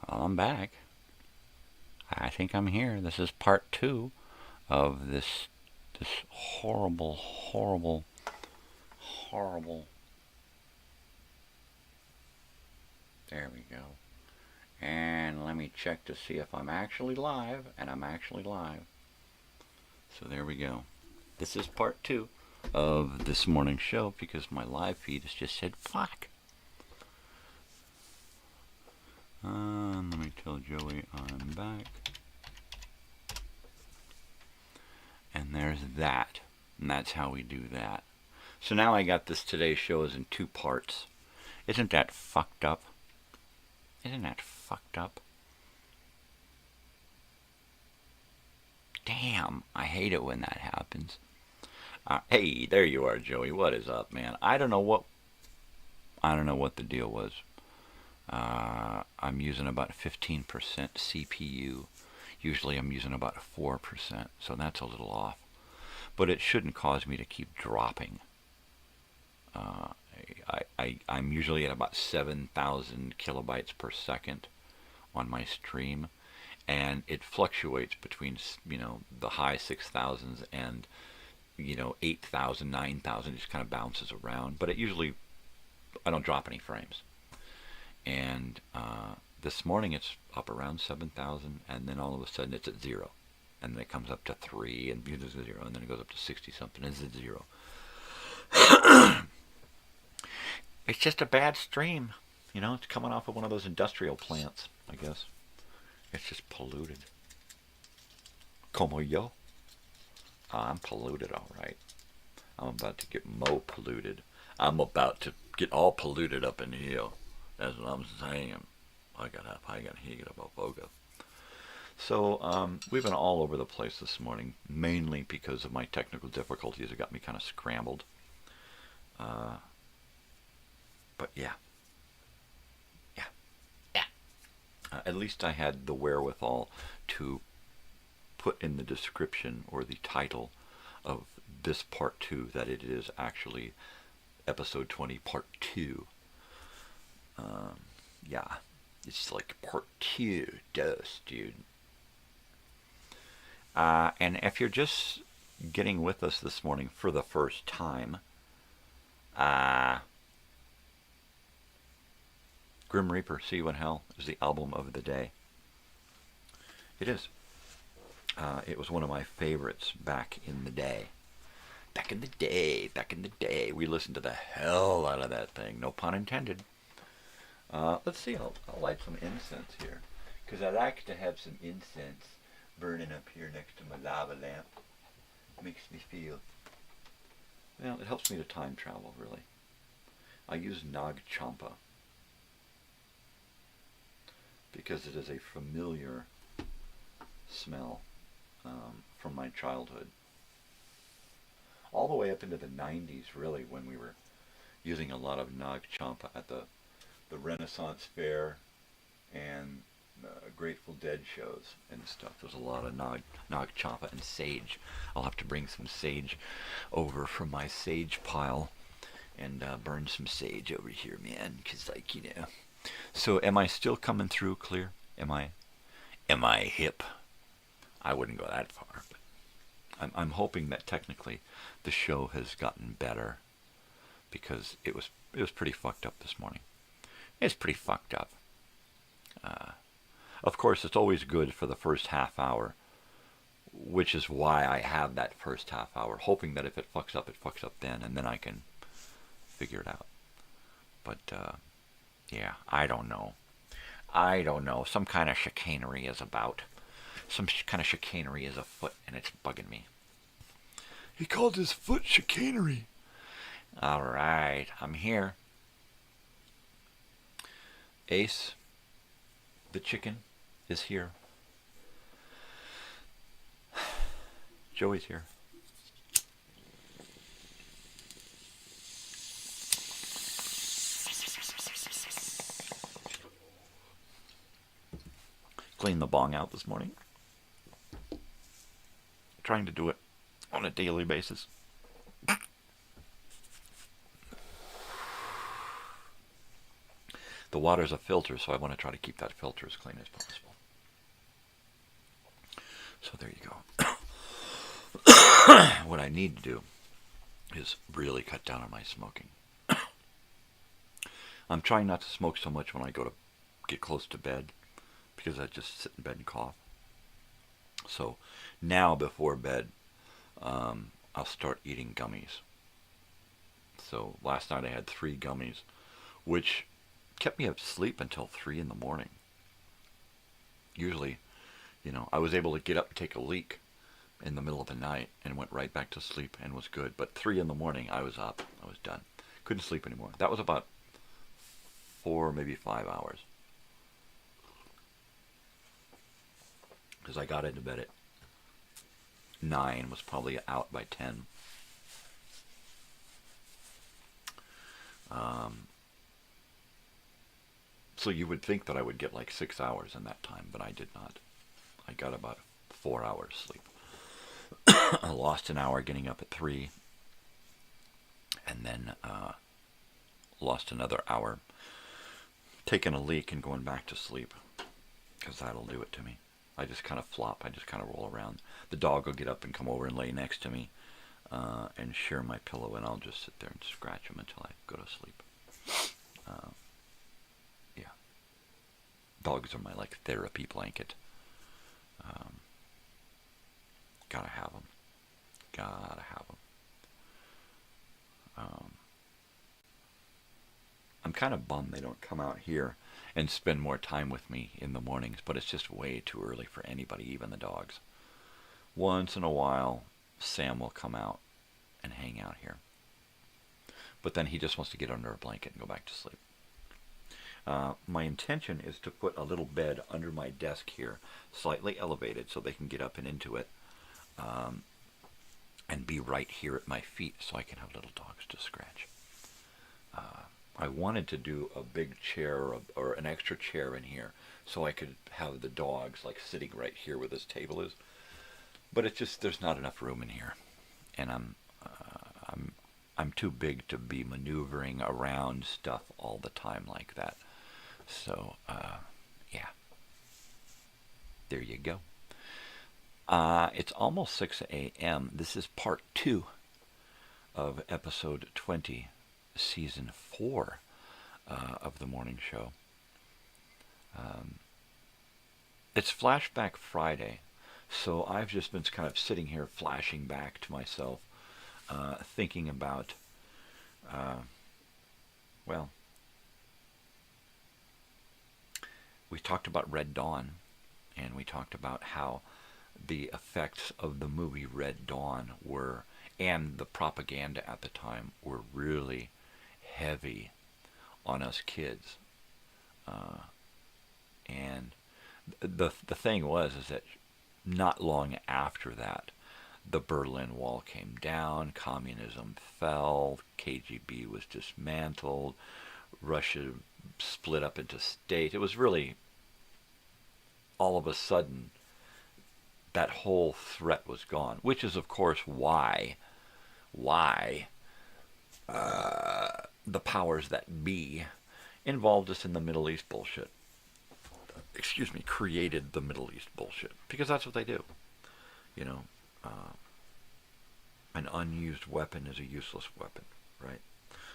I'm back. I think I'm here. This is part 2 of this horrible, horrible, horrible. There we go. And let me check to see if I'm actually live, and I'm actually live. So there we go. This is part 2 of this morning's show because my live feed has just said fuck. Let me tell Joey I'm back. And there's that. And that's how we do that. So now I got this today's show is in 2 parts. Isn't that fucked up? Isn't that fucked up? Damn, I hate it when that happens. Hey, there you are, Joey. What is up, man? I don't know what the deal was. I'm using about 15% CPU. Usually I'm using about 4%, so that's a little off. But it shouldn't cause me to keep dropping. I'm usually at about 7,000 kilobytes per second on my stream, and it fluctuates between, the high 6,000s and, 8,000, 9,000. It just kind of bounces around, but I don't drop any frames. And this morning it's up around 7,000, and then all of a sudden it's at 0, and then it comes up to 3, and it's at 0, and then it goes up to 60 something, and it's at 0. It's just a bad stream, it's coming off of one of those industrial plants, I guess. It's just polluted. Como yo? I'm polluted, all right. I'm about to get polluted. I'm about to get all polluted up in here. That's what I'm saying. I got high about boga. So we've been all over the place this morning, mainly because of my technical difficulties. It got me kind of scrambled. But yeah. At least I had the wherewithal to put in the description or the title of this part 2 that it is actually episode 20 part 2. Yeah, it's like part 2 dose, dude. And if you're just getting with us this morning for the first time, Grim Reaper, See You in Hell is the album of the day. It is. It was one of my favorites back in the day. Back in the day. We listened to the hell out of that thing. No pun intended. Let's see. I'll light some incense here. Because I like to have some incense burning up here next to my lava lamp. It makes me feel... Well, it helps me to time travel, really. I use Nag Champa. Because it is a familiar smell from my childhood. All the way up into the 90s, really, when we were using a lot of Nag Champa at the Renaissance Fair and Grateful Dead shows and stuff. There's a lot of Nag Champa and sage. I'll have to bring some sage over from my sage pile and burn some sage over here, man, because, So am I still coming through clear? Am I hip? I wouldn't go that far, but I'm hoping that technically the show has gotten better, because it was pretty fucked up this morning. It's pretty fucked up. Of course, it's always good for the first half hour, which is why I have that first half hour, hoping that if it fucks up then, and then I can figure it out. But, yeah, I don't know. Some kind of chicanery is about. Some kind of chicanery is afoot, and it's bugging me. He called his foot chicanery. All right, I'm here. Ace, the chicken, is here. Joey's here. Clean the bong out this morning. Trying to do it on a daily basis. The water's a filter, so I want to try to keep that filter as clean as possible. So there you go. What I need to do is really cut down on my smoking. I'm trying not to smoke so much when I go to get close to bed, because I just sit in bed and cough. So now before bed, I'll start eating gummies. So last night I had 3 gummies, which kept me asleep until 3 in the morning. Usually, I was able to get up and take a leak in the middle of the night and went right back to sleep and was good. But 3 in the morning, I was up. I was done. Couldn't sleep anymore. That was about 4, maybe 5 hours. Because I got into bed at 9, was probably out by 10. So you would think that I would get like 6 hours in that time, but I did not. I got about 4 hours sleep. I lost an hour getting up at 3, and then lost another hour taking a leak and going back to sleep, because that'll do it to me. I just kind of flop. I just kind of roll around. The dog will get up and come over and lay next to me and share my pillow, and I'll just sit there and scratch him until I go to sleep. Yeah. Dogs are my, therapy blanket. Gotta have them. Gotta have them. I'm kind of bummed they don't come out here and spend more time with me in the mornings, but it's just way too early for anybody, even the dogs. Once in a while, Sam will come out and hang out here. But then he just wants to get under a blanket and go back to sleep. My intention is to put a little bed under my desk here, slightly elevated so they can get up and into it, and be right here at my feet so I can have little dogs to scratch. I wanted to do a big chair or an extra chair in here so I could have the dogs sitting right here where this table is. But it's just, there's not enough room in here, and I'm too big to be maneuvering around stuff all the time like that. So yeah, there you go. It's almost 6 a.m. This is part 2 of episode 20, season 4 of the morning show. It's Flashback Friday, so I've just been kind of sitting here flashing back to myself, thinking about, well, we talked about Red Dawn, and we talked about how the effects of the movie Red Dawn were, and the propaganda at the time, were really heavy on us kids. And the thing was is that not long after that, the Berlin Wall came down, communism fell, KGB was dismantled, Russia split up into states. It was really, all of a sudden, that whole threat was gone, which is, of course, why the powers that be involved us in the Middle East bullshit. Created the Middle East bullshit, because that's what they do. An unused weapon is a useless weapon, right?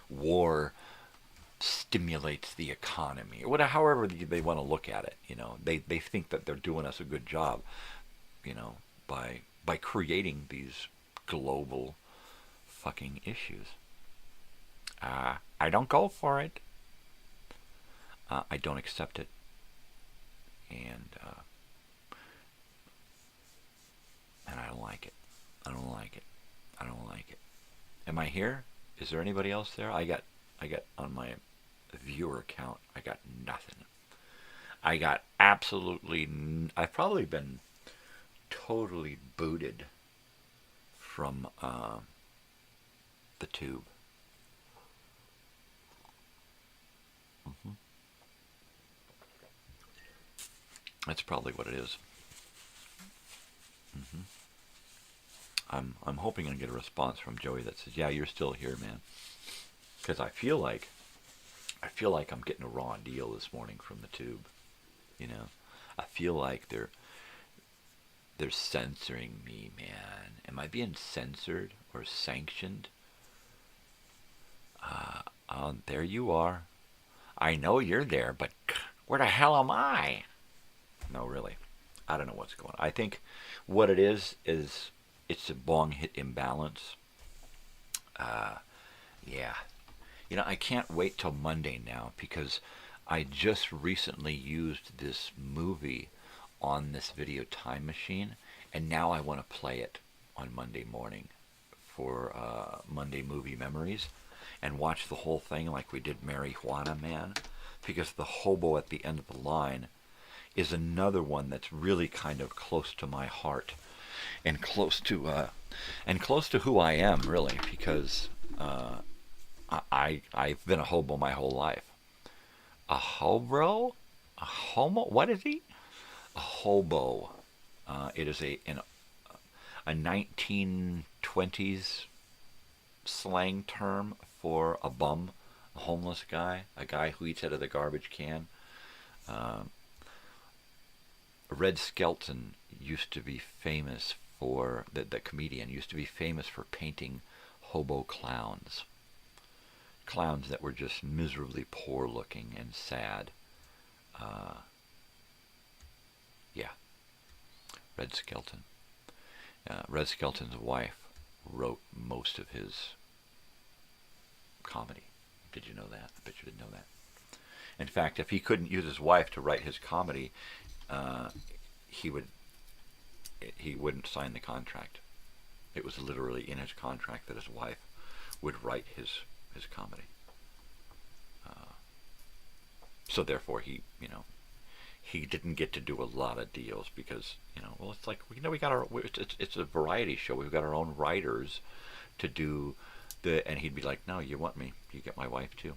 War stimulates the economy, or whatever, however they want to look at it. They think that they're doing us a good job, by creating these global fucking issues. I don't go for it. I don't accept it. And I don't like it. I don't like it. I don't like it. Am I here? Is there anybody else there? I got on my viewer count, I got nothing. I got absolutely I've probably been totally booted from the tube. That's probably what it is. I'm hoping I get a response from Joey that says, yeah, you're still here, man. Because I feel like I feel like I'm getting a raw deal this morning from the tube. You know, I feel like they're censoring me, man. Am I being censored or sanctioned? There you are. I know you're there, but where the hell am I? No, really. I don't know what's going on. I think what it is it's a bong hit imbalance. Yeah. You know, I can't wait till Monday now because I just recently used this movie on this video time machine, and now I want to play it on Monday morning for Monday movie memories and watch the whole thing like we did Marijuana Man, because the hobo at the end of the line is another one that's really kind of close to my heart and close to who I am, really, because I've been a hobo my whole life. A hobo? A homo? What is he? A hobo. It is a 1920s slang term for a bum, a homeless guy, a guy who eats out of the garbage can. Red Skelton used to be famous for, the comedian used to be famous for painting hobo clowns. Clowns that were just miserably poor looking and sad. Yeah, Red Skelton. Red Skelton's wife wrote most of his comedy. Did you know that? I bet you didn't know that. In fact, if he couldn't use his wife to write his comedy, he wouldn't sign the contract. It was literally in his contract that his wife would write his comedy. So therefore, he didn't get to do a lot of deals because, well, it's like, we got it's a variety show. We've got our own writers to do and he'd be like, no, you want me, you get my wife too.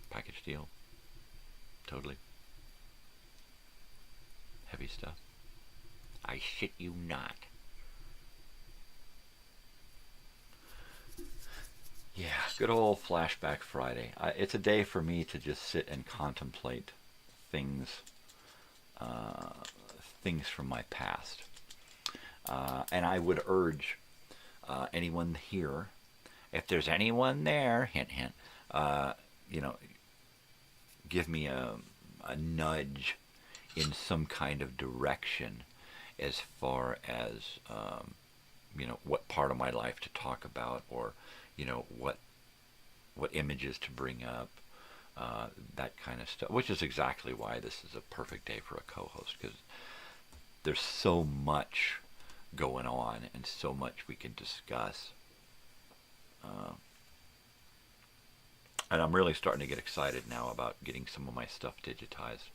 Package deal. Totally. Heavy stuff. I shit you not. Yeah, good old Flashback Friday. It's a day for me to just sit and contemplate things from my past. And I would urge anyone here, if there's anyone there, hint, hint, give me a nudge in some kind of direction as far as, what part of my life to talk about, or, what images to bring up, that kind of stuff, which is exactly why this is a perfect day for a co-host, because there's so much going on and so much we can discuss. And I'm really starting to get excited now about getting some of my stuff digitized.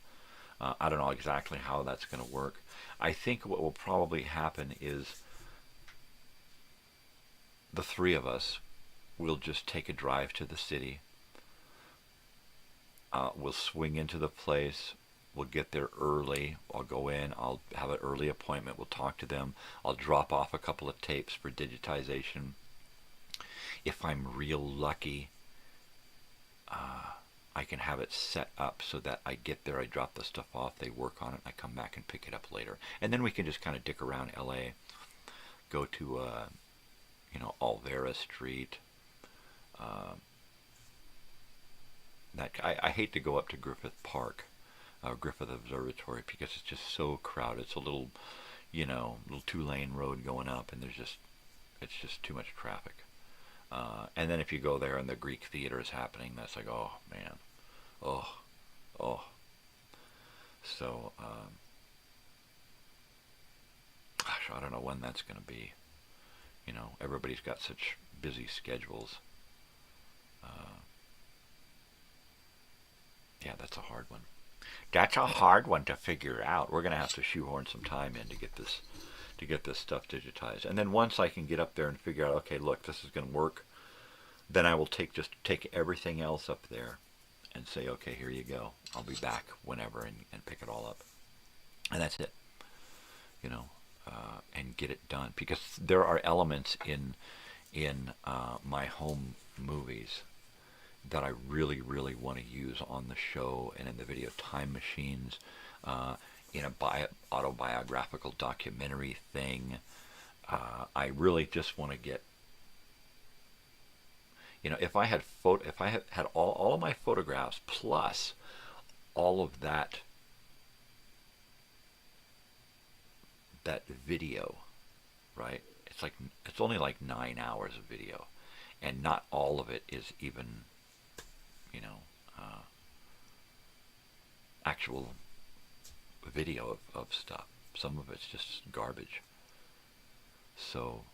I don't know exactly how that's going to work. I think what will probably happen is the three of us will just take a drive to the city. We'll swing into the place. We'll get there early. I'll go in. I'll have an early appointment. We'll talk to them. I'll drop off a couple of tapes for digitization. If I'm real lucky, I can have it set up so that I get there, I drop the stuff off, they work on it, I come back and pick it up later. And then we can just kind of dick around LA, go to, Alvera Street. I hate to go up to Griffith Park, Griffith Observatory, because it's just so crowded. It's a little, little 2-lane road going up, and it's just too much traffic. And then if you go there and the Greek theater is happening, that's like, oh man, oh. So, gosh, I don't know when that's going to be. Everybody's got such busy schedules. Yeah, that's a hard one. That's a hard one to figure out. We're going to have to shoehorn some time in to get this stuff digitized. And then once I can get up there and figure out, okay, look, this is going to work, then I will take everything else up there and say, okay, here you go. I'll be back whenever and pick it all up. And that's it. And get it done. Because there are elements in my home movies that I really, really want to use on the show and in the video, time machines, in a autobiographical documentary thing. I really just want to get, if I had had all of my photographs plus all of that video, right? It's only like 9 hours of video, and not all of it is even, actual video of stuff. Some of it's just garbage. So,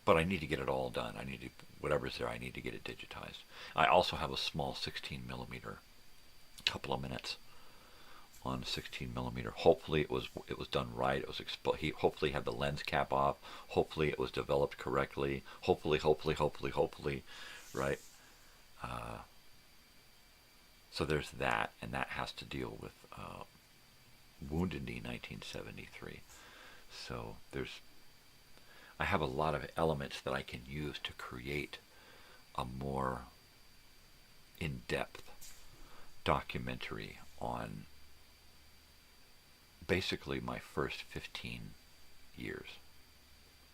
but I need to get it all done. I need to, whatever's there, I need to get it digitized. I also have a small 16 millimeter, couple of minutes on 16 millimeter. Hopefully it was done right. It was he hopefully had the lens cap off. Hopefully it was developed correctly. Hopefully, right? So there's that, and that has to deal with Wounded Knee 1973. So I have a lot of elements that I can use to create a more in-depth documentary on basically my first 15 years,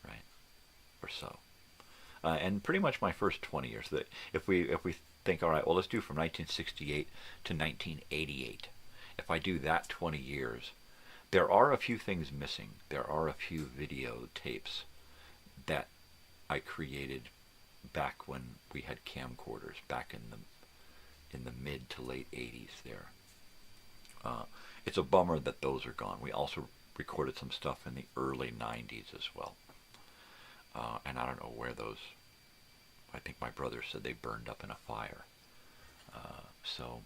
right, or so, and pretty much my first 20 years. That if we think, all right, well, let's do from 1968 to 1988. If I do that 20 years, there are a few things missing. There are a few videotapes that I created back when we had camcorders, back in the mid to late 80s there. It's a bummer that those are gone. We also recorded some stuff in the early 90s as well. And I don't know where those, I think my brother said they burned up in a fire. So,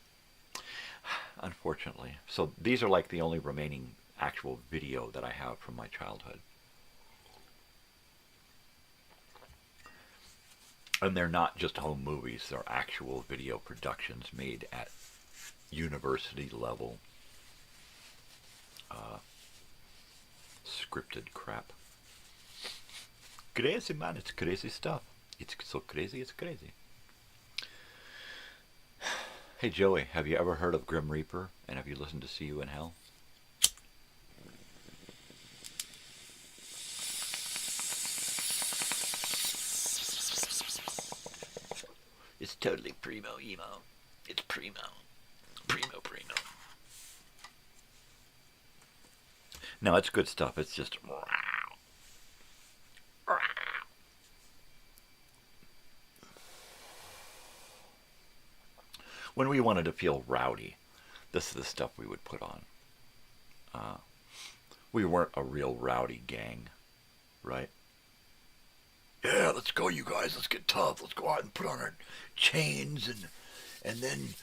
unfortunately. So these are like the only remaining actual video that I have from my childhood. And they're not just home movies. They're actual video productions made at university level. Scripted crap. Crazy, man. It's crazy stuff. It's so crazy, it's crazy. Hey, Joey, have you ever heard of Grim Reaper? And have you listened to See You in Hell? It's totally primo emo. It's primo. Primo. No, it's good stuff. It's just... When we wanted to feel rowdy, this is the stuff we would put on. We weren't a real rowdy gang, right? Yeah, let's go, you guys. Let's get tough. Let's go out and put on our chains and then,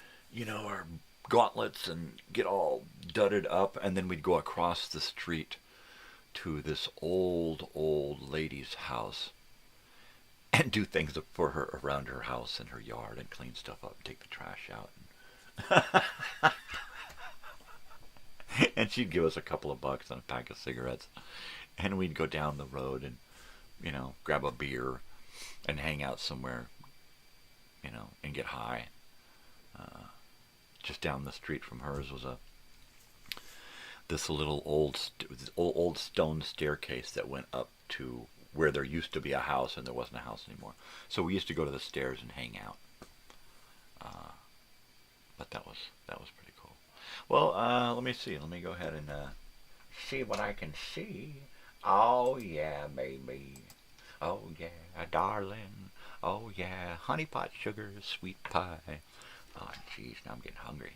our gauntlets and get all dudded up. And then we'd go across the street to this old lady's house and do things for her around her house and her yard and clean stuff up and take the trash out. And she'd give us a couple of bucks and a pack of cigarettes. And we'd go down the road and, grab a beer and hang out somewhere, and get high. Just down the street from hers was this little old stone staircase that went up to where there used to be a house and there wasn't a house anymore. So we used to go to the stairs and hang out. But that was pretty cool. Well, let me see. Let me go ahead and see what I can see. Oh yeah, baby. Oh yeah, darling. Oh yeah, honey pot sugar, sweet pie. Oh jeez, now I'm getting hungry.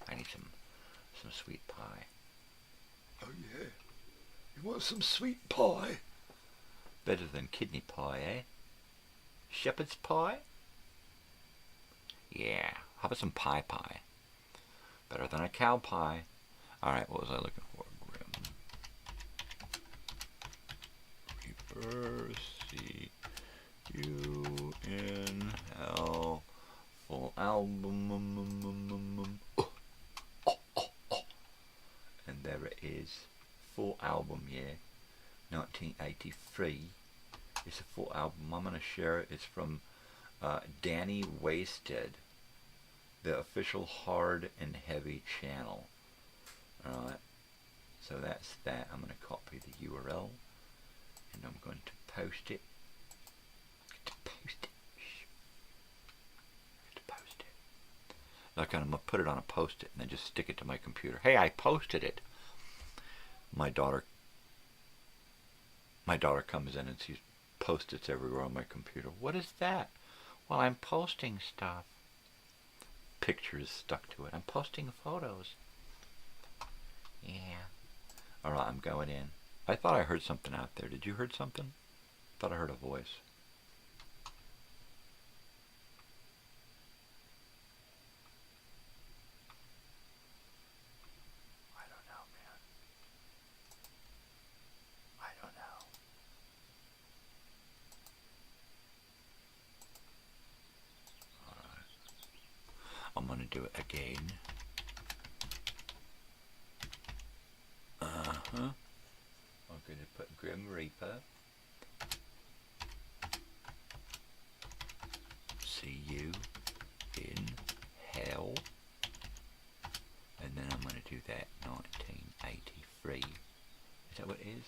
I need some sweet pie. Oh yeah, you want some sweet pie? Better than kidney pie, eh? Shepherd's pie? Yeah. How about some pie? Better than a cow pie. Alright, what was I looking for? Grim Reaper, C-U-N-L, full album. And there it is. Full album, yeah. 1983. It's a full album. I'm going to share it. It's from Danny Wasted, the official hard and heavy channel. So that's that. I'm going to copy the URL and I'm going to post it. Like I'm going to put it on a post-it and then just stick it to my computer. Hey, I posted it. My daughter comes in and sees post-its everywhere on my computer. What is that? Well, I'm posting stuff. Pictures stuck to it. I'm posting photos. Yeah. Alright, I'm going in. I thought I heard something out there. Did you hear something? I thought I heard a voice. I don't know, man. I don't know. Alright. I'm going to do it again. I'm going to put Grim Reaper. See you in hell. And then I'm going to do that 1983. Is that what it is?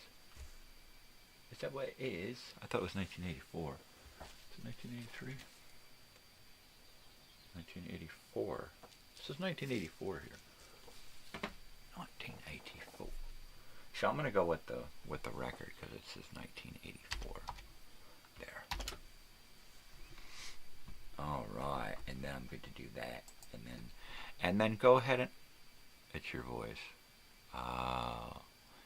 Is that what it is? I thought it was 1984. Is it 1983? 1984. This is 1984 here. 1984. So I'm going to go with the record because it says 1984. There. All right, and then I'm going to do that, and then go ahead and it's your voice.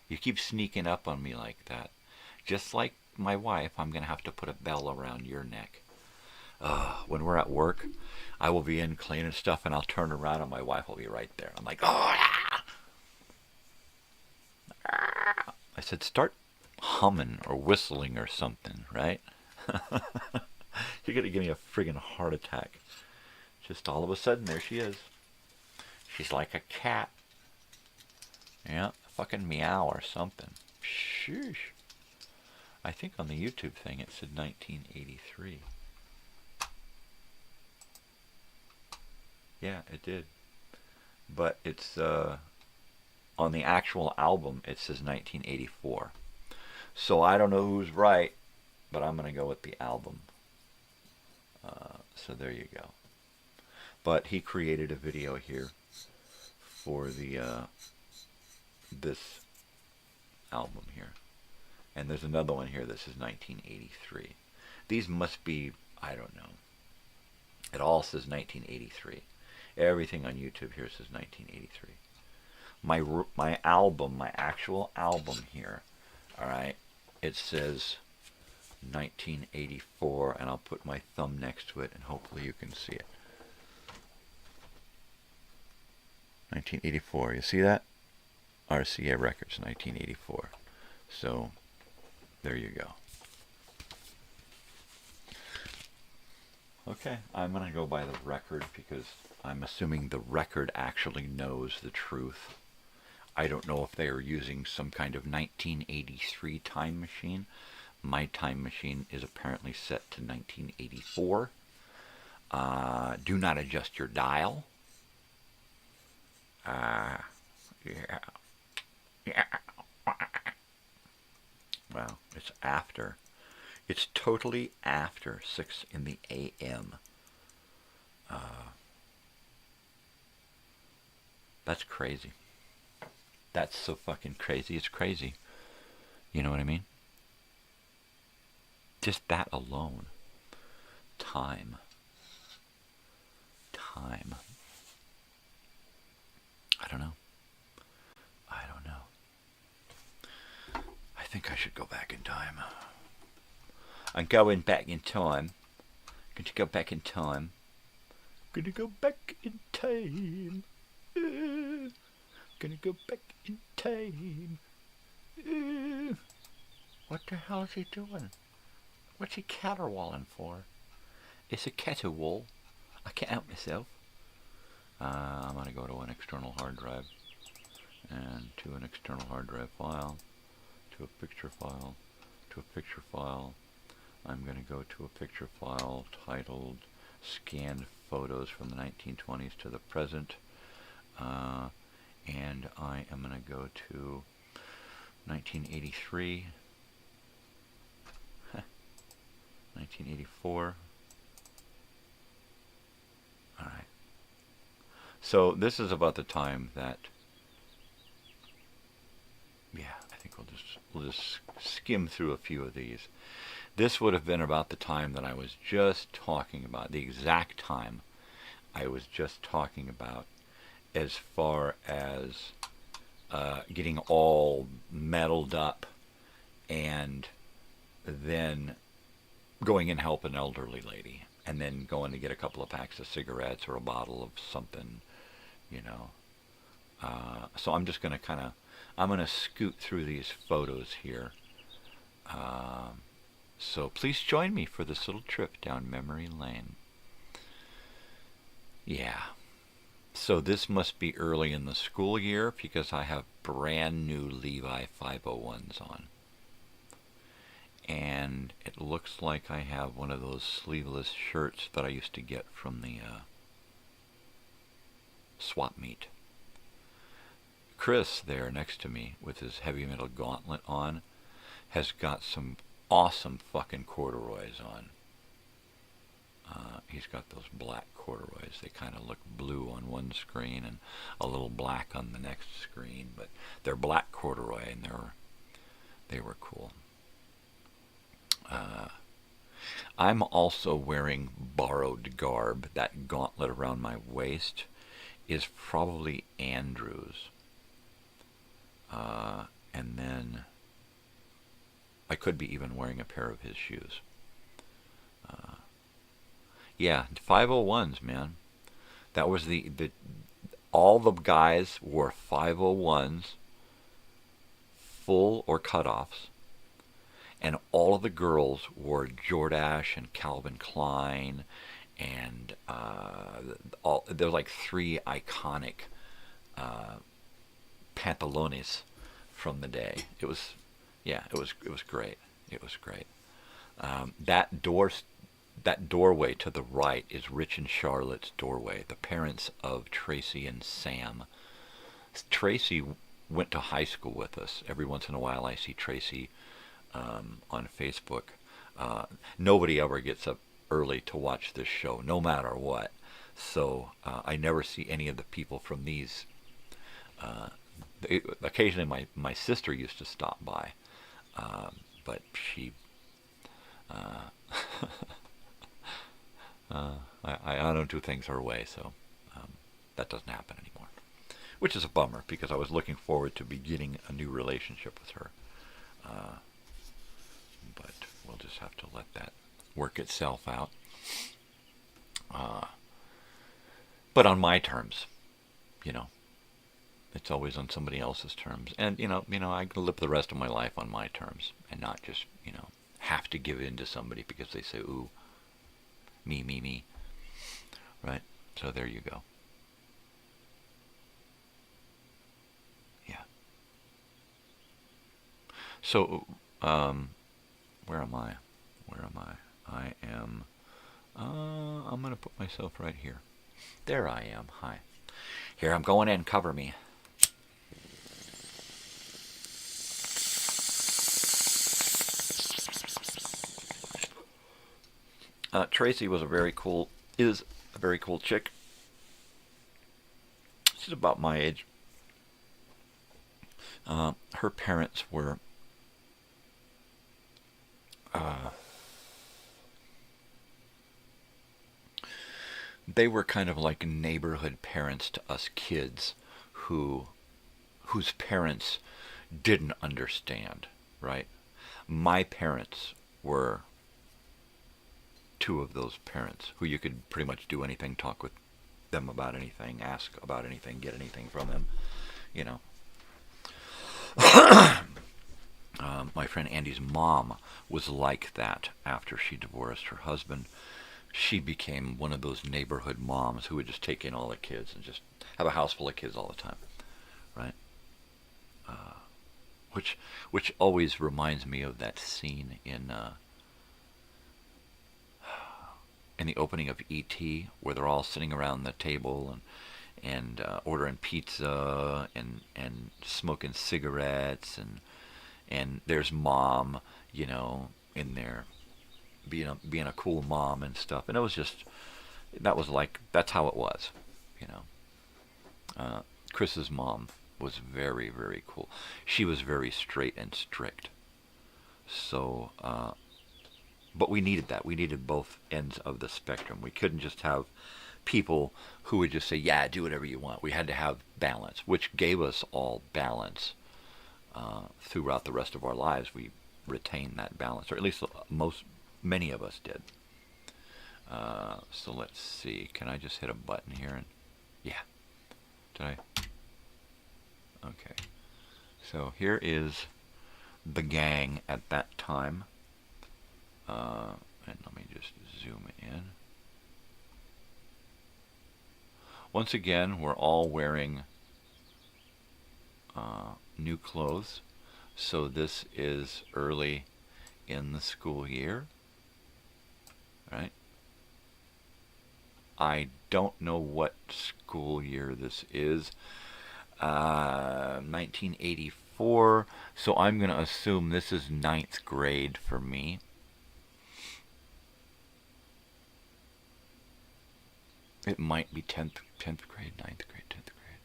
You keep sneaking up on me like that. Just like my wife, I'm going to have to put a bell around your neck. When we're at work, I will be in cleaning stuff, and I'll turn around, and my wife will be right there. I'm like, oh yeah. I said, start humming or whistling or something, right? You're going to give me a friggin' heart attack. Just all of a sudden, there she is. She's like a cat. Yeah, fucking meow or something. Sheesh. I think on the YouTube thing it said 1983. Yeah, it did. But it's, on the actual album, it says 1984. So I don't know who's right, but I'm going to go with the album. So there you go. But he created a video here for the this album here. And there's another one here that says 1983. These must be, I don't know. It all says 1983. Everything on YouTube here says 1983. My album, my actual album here, alright, it says 1984, and I'll put my thumb next to it, and hopefully you can see it. 1984, you see that? RCA Records, 1984. So, there you go. Okay, I'm going to go by the record because I'm assuming the record actually knows the truth. I don't know if they are using some kind of 1983 time machine. My time machine is apparently set to 1984. Do not adjust your dial. Yeah. Well, it's after. It's totally after 6 in the a.m. That's crazy. That's so fucking crazy. It's crazy. You know what I mean? Just that alone. Time. I don't know. I think I should go back in time. I'm going back in time. Going to go back in time. Gonna go back in time. Gonna go back in time. What the hell is he doing? What's he caterwauling for? It's a caterwaul. I can't help myself. I'm gonna go to an external hard drive. And to an external hard drive file. To a picture file. To a picture file. I'm going to go to a picture file titled Scanned Photos from the 1920s to the Present. And I am going to go to 1983, 1984. All right. So this is about the time that, yeah, I think we'll just skim through a few of these. This would have been about the time that I was just talking about, the exact time I was just talking about, as far as getting all meddled up and then going and help an elderly lady, and then going to get a couple of packs of cigarettes or a bottle of something, you know. So I'm just going to I'm going to scoot through these photos here. So please join me for this little trip down memory lane. Yeah. So this must be early in the school year because I have brand new Levi 501s on. And it looks like I have one of those sleeveless shirts that I used to get from the swap meet. Chris there next to me with his heavy metal gauntlet on has got some awesome fucking corduroys on. He's got those black corduroys. They kind of look blue on one screen and a little black on the next screen, but they're black corduroy and they were cool. I'm also wearing borrowed garb. That gauntlet around my waist is probably Andrew's. And then I could be even wearing a pair of his shoes. Yeah, 501s, man. That was all the guys wore 501s, full or cutoffs, and all of the girls wore Jordache and Calvin Klein, and there were like 3 iconic pantalones from the day. It was great. It was great. That doorway to the right is Rich and Charlotte's doorway, the parents of Tracy and Sam. Tracy went to high school with us. Every once in a while I see Tracy on Facebook. Nobody ever gets up early to watch this show, no matter what. So I never see any of the people from these. Occasionally my sister used to stop by, but she... I don't do things her way, so that doesn't happen anymore. Which is a bummer, because I was looking forward to beginning a new relationship with her. But we'll just have to let that work itself out. But on my terms, you know. It's always on somebody else's terms. And, you know, I can live the rest of my life on my terms and not just, have to give in to somebody because they say, ooh, me. Right? So there you go. Yeah. So, where am I? I am, I'm going to put myself right here. There I am. Hi. Here, I'm going in. Cover me. Tracy is a very cool chick. She's about my age. Her parents were they were kind of like neighborhood parents to us kids whose parents didn't understand, right? My parents were 2 of those parents who you could pretty much do anything, talk with them about anything, ask about anything, get anything from them, My friend Andy's mom was like that after she divorced her husband. She became one of those neighborhood moms who would just take in all the kids and just have a house full of kids all the time, right? Which always reminds me of that scene in in the opening of E.T., where they're all sitting around the table and ordering pizza and smoking cigarettes, and there's Mom, in there being a cool mom and stuff. And it was just, that's how it was, you know. Chris's mom was very, very cool. She was very straight and strict. So, but we needed that. We needed both ends of the spectrum. We couldn't just have people who would just say, yeah, do whatever you want. We had to have balance, which gave us all balance throughout the rest of our lives. We retained that balance, or at least many of us did. So let's see. Can I just hit a button here? And yeah. Did I? Okay. So here is the gang at that time. And let me just zoom in. Once again, we're all wearing new clothes. So this is early in the school year, right? I don't know what school year this is. 1984. So I'm going to assume this is 9th grade for me. It might be 10th grade, 9th grade, 10th grade.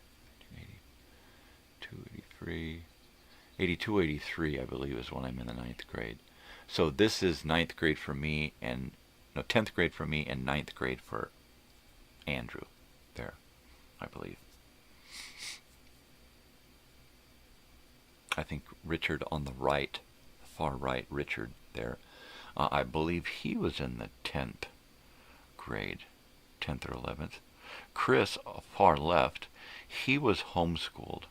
82, 83. 82, 83, I believe, is when I'm in the 9th grade. So this is 9th grade for me, and 10th grade for me, and 9th grade for Andrew. There, I believe. I think Richard on the right, far right, Richard there. I believe he was in the 10th grade, 10th or 11th. Chris, far left, he was homeschooled.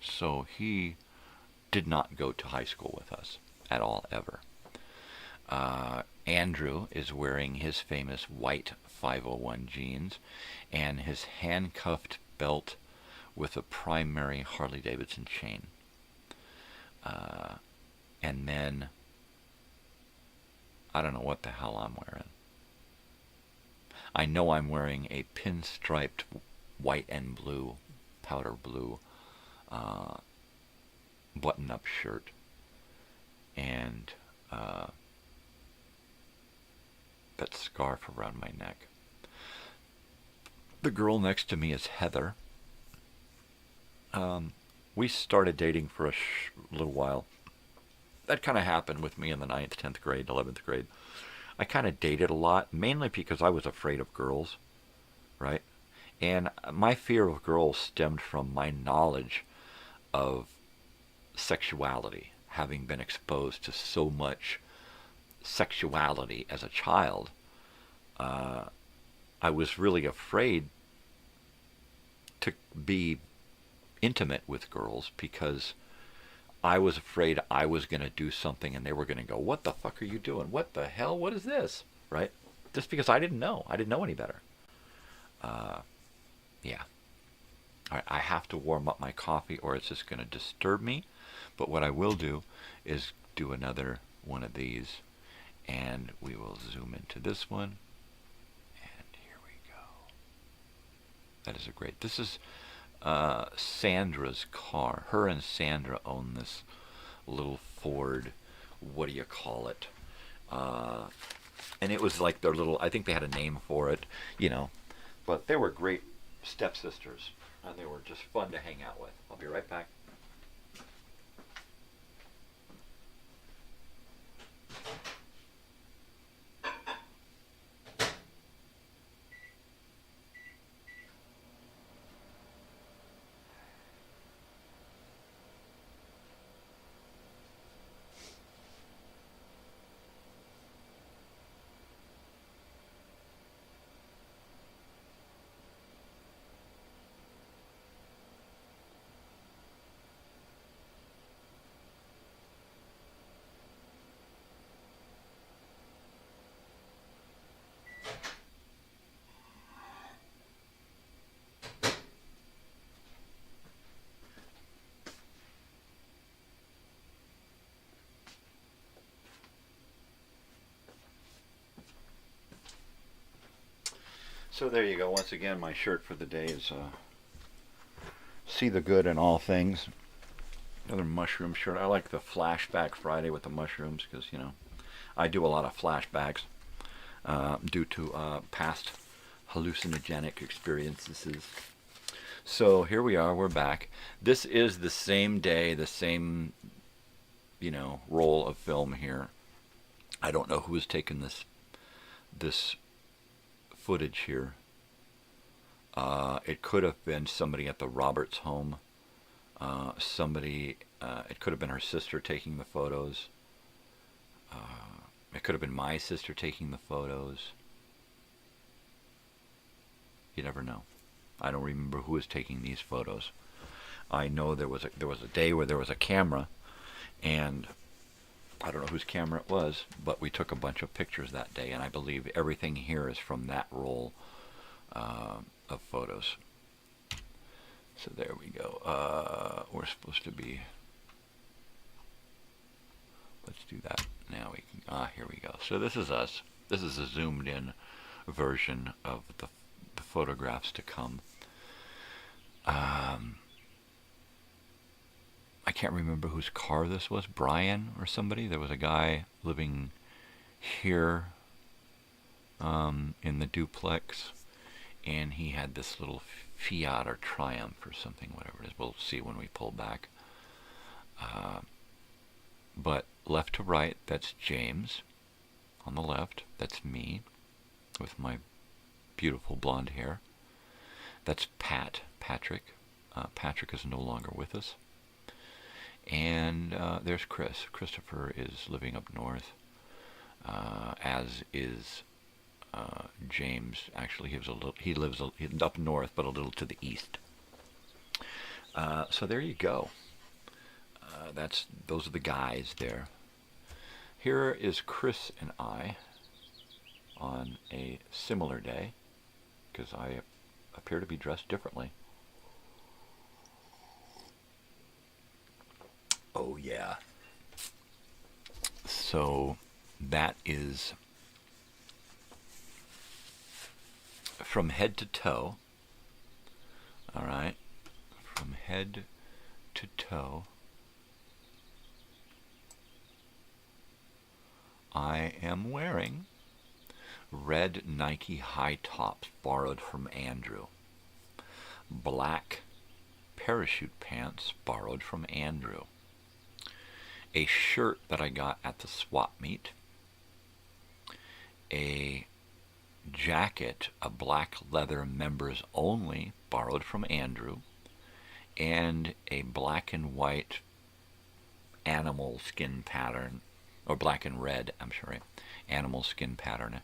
So he did not go to high school with us at all, ever. Andrew is wearing his famous white 501 jeans and his handcuffed belt with a primary Harley-Davidson chain. And then, I don't know what the hell I'm wearing. I know I'm wearing a pinstriped white and blue, powder blue, button-up shirt. And that scarf around my neck. The girl next to me is Heather. We started dating for a little while. That kind of happened with me in the 9th, 10th grade, 11th grade. I kind of dated a lot, mainly because I was afraid of girls, right? And my fear of girls stemmed from my knowledge of sexuality, having been exposed to so much sexuality as a child. I was really afraid to be intimate with girls because I was afraid I was going to do something and they were going to go, what the fuck are you doing? What the hell? What is this? Right? Just because I didn't know. I didn't know any better. Yeah. All right, I have to warm up my coffee or it's just going to disturb me. But what I will do is do another one of these. And we will zoom into this one. And here we go. That is a great... This is Sandra's car. Her and Sandra own this little Ford, what do you call it? And it was like their little, I think they had a name for it, but they were great stepsisters, and they were just fun to hang out with. I'll be right back. So there you go. Once again, my shirt for the day is See the Good in All Things. Another mushroom shirt. I like the Flashback Friday with the mushrooms because, you know, I do a lot of flashbacks due to past hallucinogenic experiences. So here we are. We're back. This is the same day, the same, you know, roll of film here. I don't know who has taken this footage here. It could have been somebody at the Roberts home. It could have been her sister taking the photos. It could have been my sister taking the photos. You never know. I don't remember who was taking these photos. I know there was a day where there was a camera, and I don't know whose camera it was, but we took a bunch of pictures that day, and I believe everything here is from that roll of photos. So there we go. We're supposed to be. Let's do that now. We can. Here we go. So this is us. This is a zoomed-in version of the photographs to come. I can't remember whose car this was. Brian or somebody. There was a guy living here in the duplex, and he had this little Fiat or Triumph or something, whatever it is. We'll see when we pull back. But left to right, that's James. On the left, that's me with my beautiful blonde hair. That's Patrick. Patrick is no longer with us. And there's Chris. Christopher is living up north, as is James. Actually, he lives up north, but a little to the east. So there you go. Those are the guys there. Here is Chris and I on a similar day, because I appear to be dressed differently. Oh yeah. So that is from head to toe. All right, from head to toe. I am wearing red Nike high tops borrowed from Andrew. Black parachute pants borrowed from Andrew. A shirt that I got at the swap meet. A jacket, a black leather members only, borrowed from Andrew. And a black and white animal skin pattern, or black and red, I'm sorry, animal skin pattern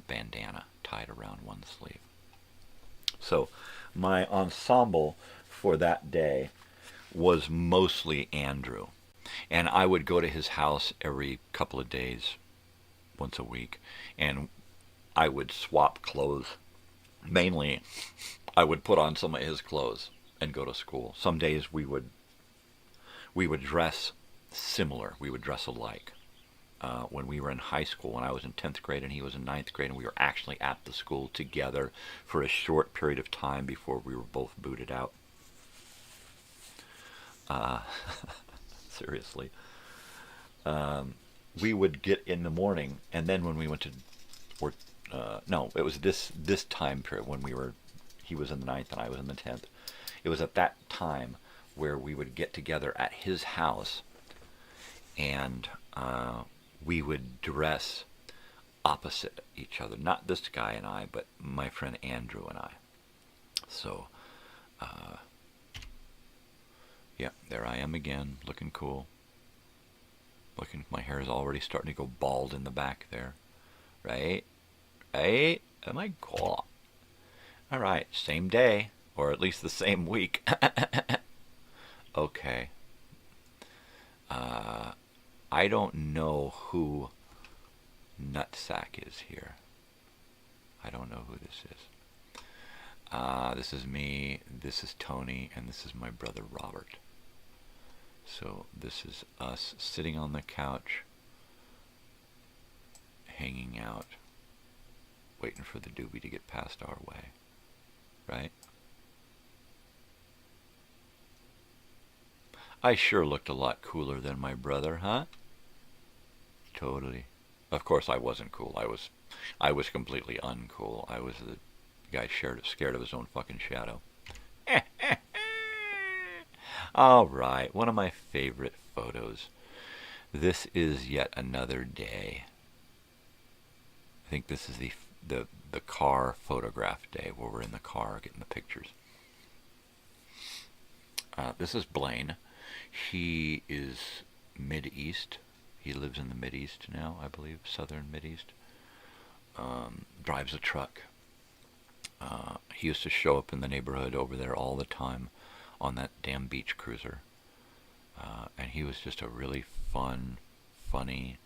bandana tied around one sleeve. So my ensemble for that day was mostly Andrew. And I would go to his house every couple of days, once a week, and I would swap clothes. Mainly, I would put on some of his clothes and go to school. Some days we would dress similar. We would dress alike. When we were in high school, when I was in 10th grade and he was in 9th grade, and we were actually at the school together for a short period of time before we were both booted out. Seriously. We would get in the morning, and then when we went to work, no, it was this time period when he was in the 9th and I was in the 10th. It was at that time where we would get together at his house, and we would dress opposite each other. Not this guy and I, but my friend Andrew and I. So, yeah, there I am again, looking cool. My hair is already starting to go bald in the back there. Right? Right? Am I cool? All right, same day, or at least the same week. Okay. I don't know who Nutsack is here. I don't know who this is. This is me, this is Tony, and this is my brother Robert. So this is us sitting on the couch, hanging out waiting for the doobie to get passed our way, right? I sure looked a lot cooler than my brother, huh? Totally. Of course, I wasn't cool. I was completely uncool. I was the guy scared of his own fucking shadow. All right, one of my favorite photos. This is yet another day. I think this is the car photograph day where we're in the car getting the pictures. This is Blaine. He is Mid-East. He lives in the Mid-East now, I believe, southern Mid-East. Drives a truck. He used to show up in the neighborhood over there all the time on that damn beach cruiser. And he was just a really fun, funny,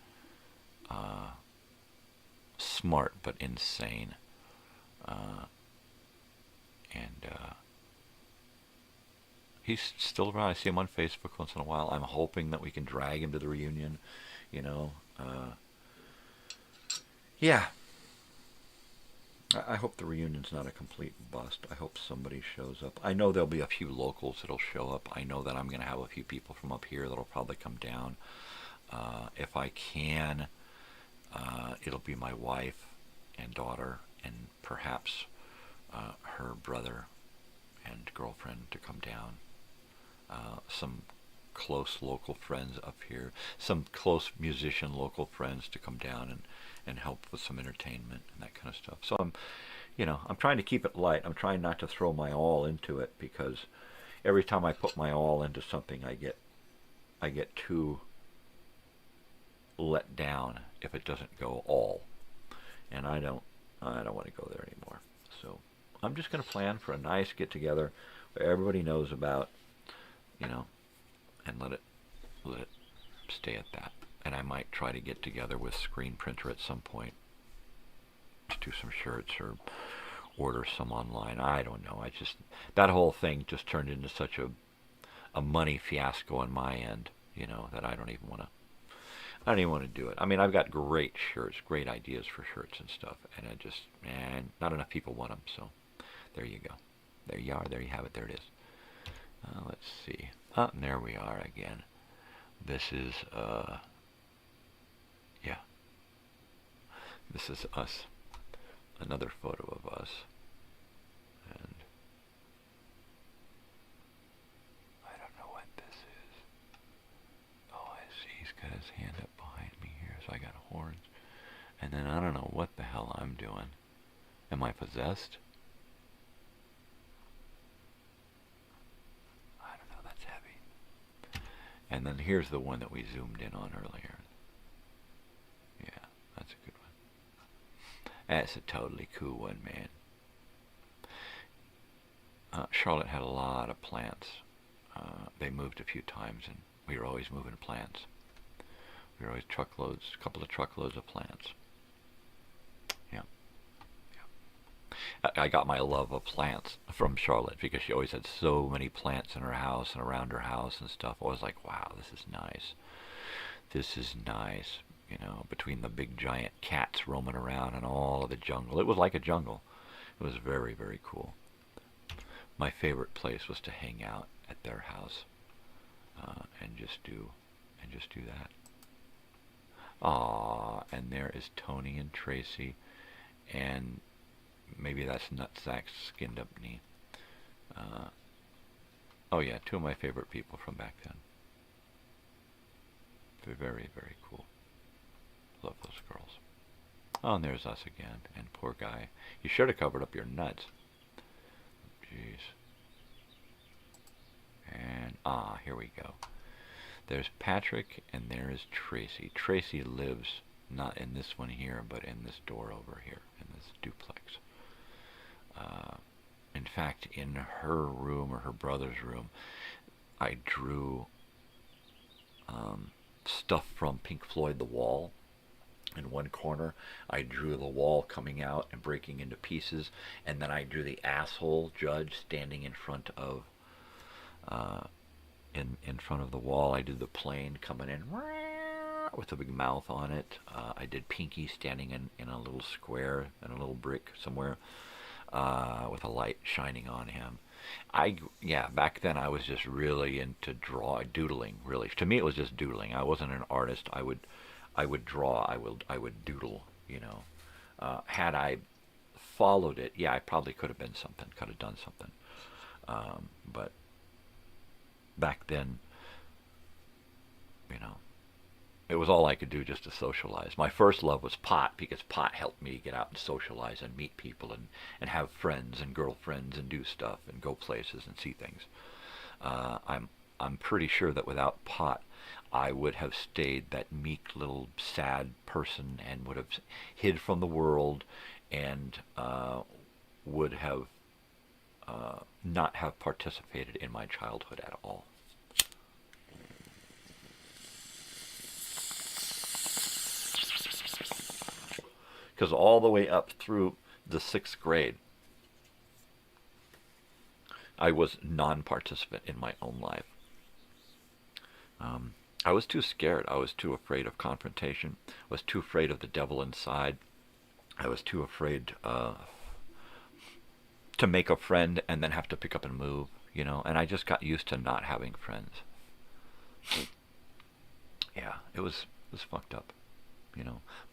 smart but insane. He's still around. I see him on Facebook once in a while. I'm hoping that we can drag him to the reunion, you know. Yeah. I hope the reunion's not a complete bust. I hope somebody shows up. I know there'll be a few locals that'll show up. I know that I'm going to have a few people from up here that'll probably come down. If I can, it'll be my wife and daughter and perhaps her brother and girlfriend to come down. Some close local friends up here. Some close musician local friends to come down and help with some entertainment and that kind of stuff. So I'm trying to keep it light. I'm trying not to throw my all into it, because every time I put my all into something, I get too let down if it doesn't go all, and I don't want to go there anymore. So I'm just going to plan for a nice get together where everybody knows about, and let it stay at that. And I might try to get together with Screen Printer at some point to do some shirts or order some online. I don't know. That whole thing just turned into such a money fiasco on my end, that I don't even want to do it. I mean, I've got great shirts, great ideas for shirts and stuff, and not enough people want them. So there you go. There you are. There you have it. There it is. Let's see. Oh, and there we are again. This is this is us. Another photo of us. And I don't know what this is. Oh, I see. He's got his hand up behind me here, so I got horns. And then I don't know what the hell I'm doing. Am I possessed? I don't know. That's heavy. And then here's the one that we zoomed in on earlier. Yeah, that's a good one. That's a totally cool one, man. Charlotte had a lot of plants. They moved a few times, and we were always moving plants. We were always a couple of truckloads of plants. Yeah. I got my love of plants from Charlotte because she always had so many plants in her house and around her house and stuff. I was like, wow, this is nice. This is nice. Between the big giant cats roaming around and all of the jungle. It was like a jungle. It was very, very cool. My favorite place was to hang out at their house and just do that. Ah, and there is Tony and Tracy, and maybe that's Nutsack's skinned up knee. Oh yeah, two of my favorite people from back then. They're very, very cool. Love those girls. Oh, and there's us again. And poor guy. You should have covered up your nuts. Jeez. And, here we go. There's Patrick, and there is Tracy. Tracy lives not in this one here, but in this door over here, in this duplex. In fact, in her room, or her brother's room, I drew stuff from Pink Floyd, The Wall. In one corner, I drew the wall coming out and breaking into pieces, and then I drew the asshole judge standing in front of in front of the wall. I did the plane coming in with a big mouth on it. I did Pinky standing in a little square in a little brick somewhere with a light shining on him. Back then I was just really into doodling. Really, to me it was just doodling. I wasn't an artist. I would draw. I would doodle. Had I followed it, I probably could have been something. Could have done something. But back then, it was all I could do just to socialize. My first love was pot, because pot helped me get out and socialize and meet people and have friends and girlfriends and do stuff and go places and see things. I'm pretty sure that without pot, I would have stayed that meek little sad person and would have hid from the world and would have not have participated in my childhood at all. Because all the way up through the 6th grade, I was non-participant in my own life. I was too scared. I was too afraid of confrontation. I was too afraid of the devil inside. I was too afraid to make a friend and then have to pick up and move, and I just got used to not having friends. Yeah, it was fucked up.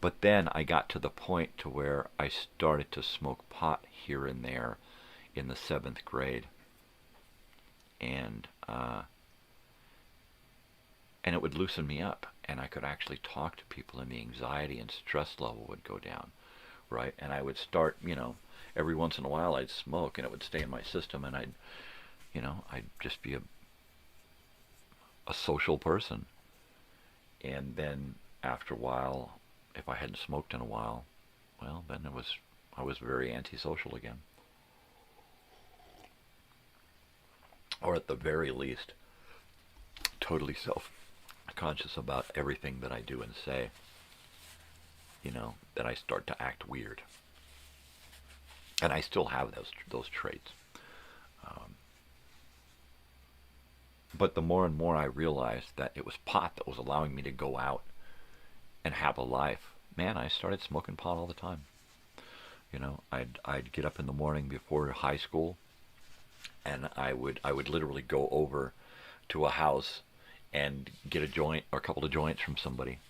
But then I got to the point to where I started to smoke pot here and there in the 7th grade, and it would loosen me up, and I could actually talk to people, and the anxiety and stress level would go down, right? And I would start, every once in a while I'd smoke, and it would stay in my system, and I'd just be a social person, and then after a while, if I hadn't smoked in a while, well, then I was very antisocial again. Or at the very least, totally self-conscious about everything that I do and say, that I start to act weird. And I still have those traits. But the more and more I realized that it was pot that was allowing me to go out and have a life, man, I started smoking pot all the time. I'd get up in the morning before high school, and I would literally go over to a house and get a joint or a couple of joints from somebody,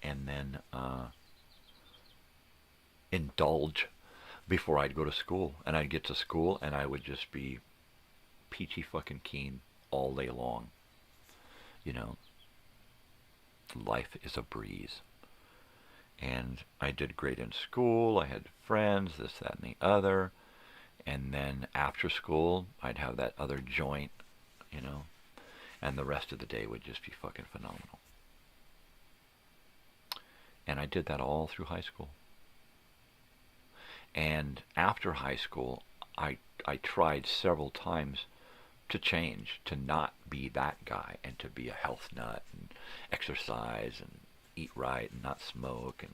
and then indulge before I'd go to school. And I'd get to school, and I would just be peachy fucking keen all day long. Life is a breeze. And I did great in school. I had friends, this, that, and the other. And then after school, I'd have that other joint, and the rest of the day would just be fucking phenomenal. And I did that all through high school. And after high school, I tried several times to change, to not be that guy, and to be a health nut, and exercise, and eat right, and not smoke, and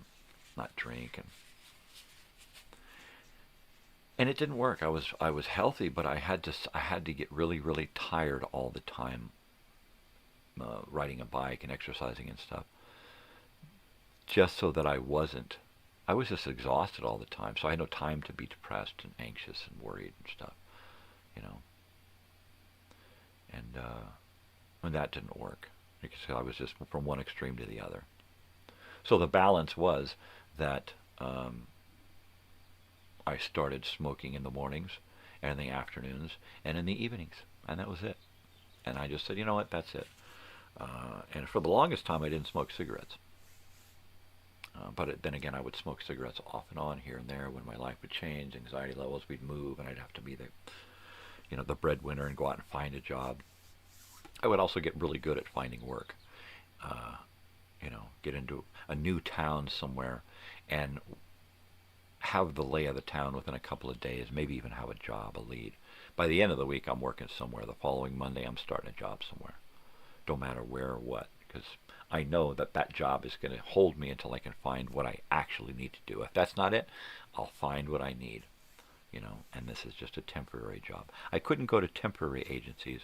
not drink, and it didn't work. I was healthy, but I had to get really, really tired all the time, riding a bike and exercising and stuff, just so that I was just exhausted all the time, so I had no time to be depressed and anxious and worried and stuff, and that didn't work, because I was just from one extreme to the other. So the balance was that I started smoking in the mornings and in the afternoons and in the evenings, and that was it. And I just said, you know what, that's it. And for the longest time, I didn't smoke cigarettes. But then again, I would smoke cigarettes off and on here and there when my life would change, anxiety levels, we'd move, and I'd have to be the breadwinner and go out and find a job. I would also get really good at finding work. Get into a new town somewhere and have the lay of the town within a couple of days, maybe even have a job, a lead. By the end of the week, I'm working somewhere. The following Monday, I'm starting a job somewhere. Don't matter where or what, because I know that job is going to hold me until I can find what I actually need to do. If that's not it, I'll find what I need, and this is just a temporary job. I couldn't go to temporary agencies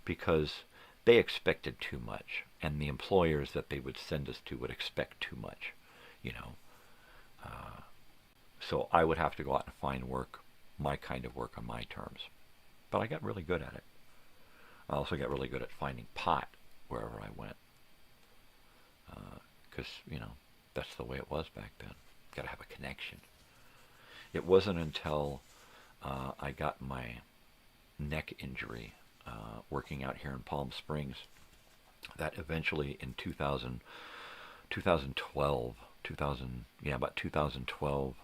because they expected too much, and the employers that they would send us to would expect too much, you know. So I would have to go out and find work, my kind of work on my terms. But I got really good at it. I also got really good at finding pot wherever I went. Because, you know, that's the way it was back then. Got to have a connection. It wasn't until I got my neck injury working out here in Palm Springs that eventually in 2012, about 2012,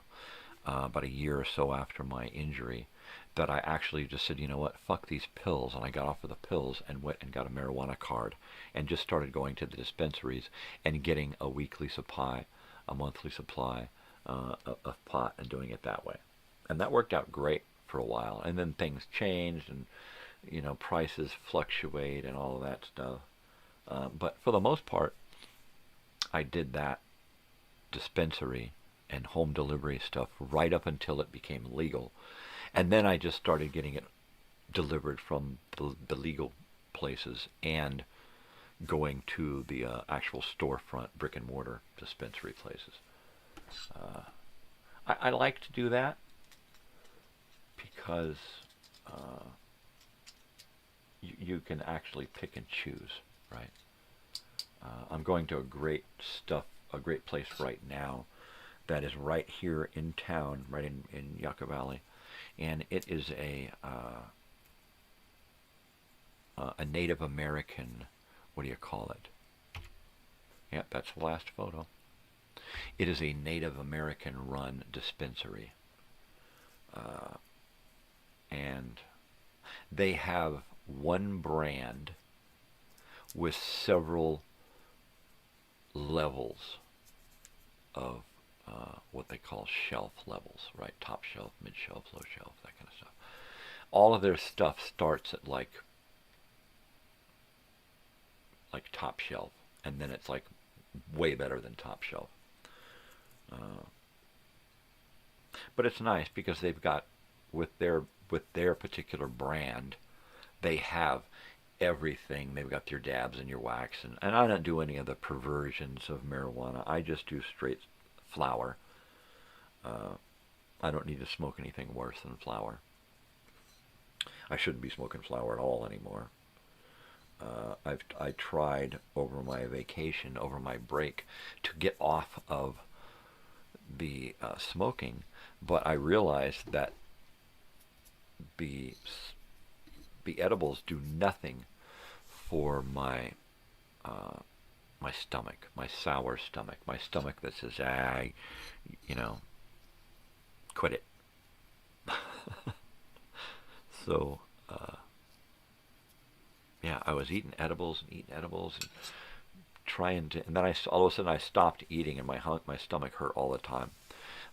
about a year or so after my injury, that I actually just said, you know what, fuck these pills, and I got off of the pills and went and got a marijuana card and just started going to the dispensaries and getting a weekly supply, a monthly supply of pot and doing it that way. And that worked out great for a while, and then things changed and, you know, prices fluctuate and all of that stuff. But for the most part, I did that dispensary and home delivery stuff right up until it became legal. And then I just started getting it delivered from the legal places and going to the actual storefront brick and mortar dispensary places. I like to do that because you can actually pick and choose, right? I'm going to a great place right now that is right here in town, right in Yucca Valley, and it is a Native American, what do you call it? Yep, that's the last photo. It is a Native American run dispensary. And they have one brand with several levels of what they call shelf levels, right? Top shelf, mid shelf, low shelf, that kind of stuff. All of their stuff starts at like top shelf, and then it's like way better than top shelf. But it's nice because they've got, with their particular brand, they have everything. They've got your dabs and your wax, and I don't do any of the perversions of marijuana. I just do straight flower. I don't need to smoke anything worse than flower. I shouldn't be smoking flower at all anymore. I tried over my vacation, over my break, to get off of the smoking, but I realized that the edibles do nothing for my my stomach, my sour stomach, my stomach that says, quit it. So, yeah, I was eating edibles and trying to, and then all of a sudden I stopped eating, and my stomach hurt all the time.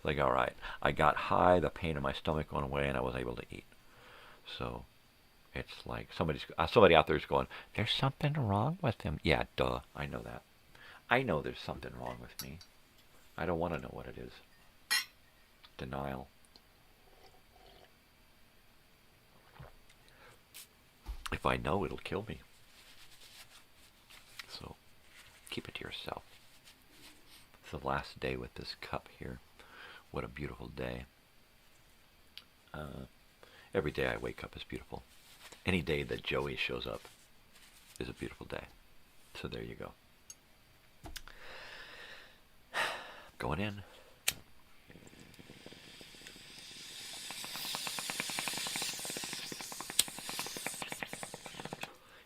Like, all right, I got high, the pain in my stomach went away, and I was able to eat. So it's like somebody out there is going, there's something wrong with him. Yeah, duh, I know that. I know there's something wrong with me. I don't want to know what it is. Denial. If I know, it'll kill me. So keep it to yourself. It's the last day with this cup here. What a beautiful day. Every day I wake up is beautiful. Any day that Joey shows up is a beautiful day. So there you go. Going in.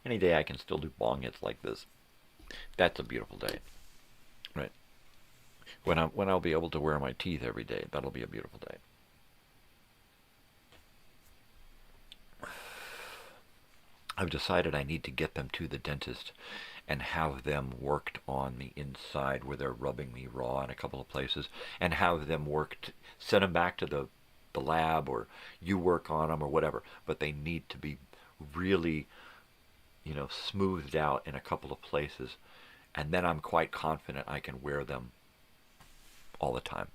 Any day I can still do bong hits like this, that's a beautiful day, right? When I'll be able to wear my teeth every day, that'll be a beautiful day. I've decided I need to get them to the dentist and have them worked on the inside where they're rubbing me raw in a couple of places, and have them worked, send them back to the lab, or you work on them or whatever, but they need to be really, smoothed out in a couple of places, and then I'm quite confident I can wear them all the time.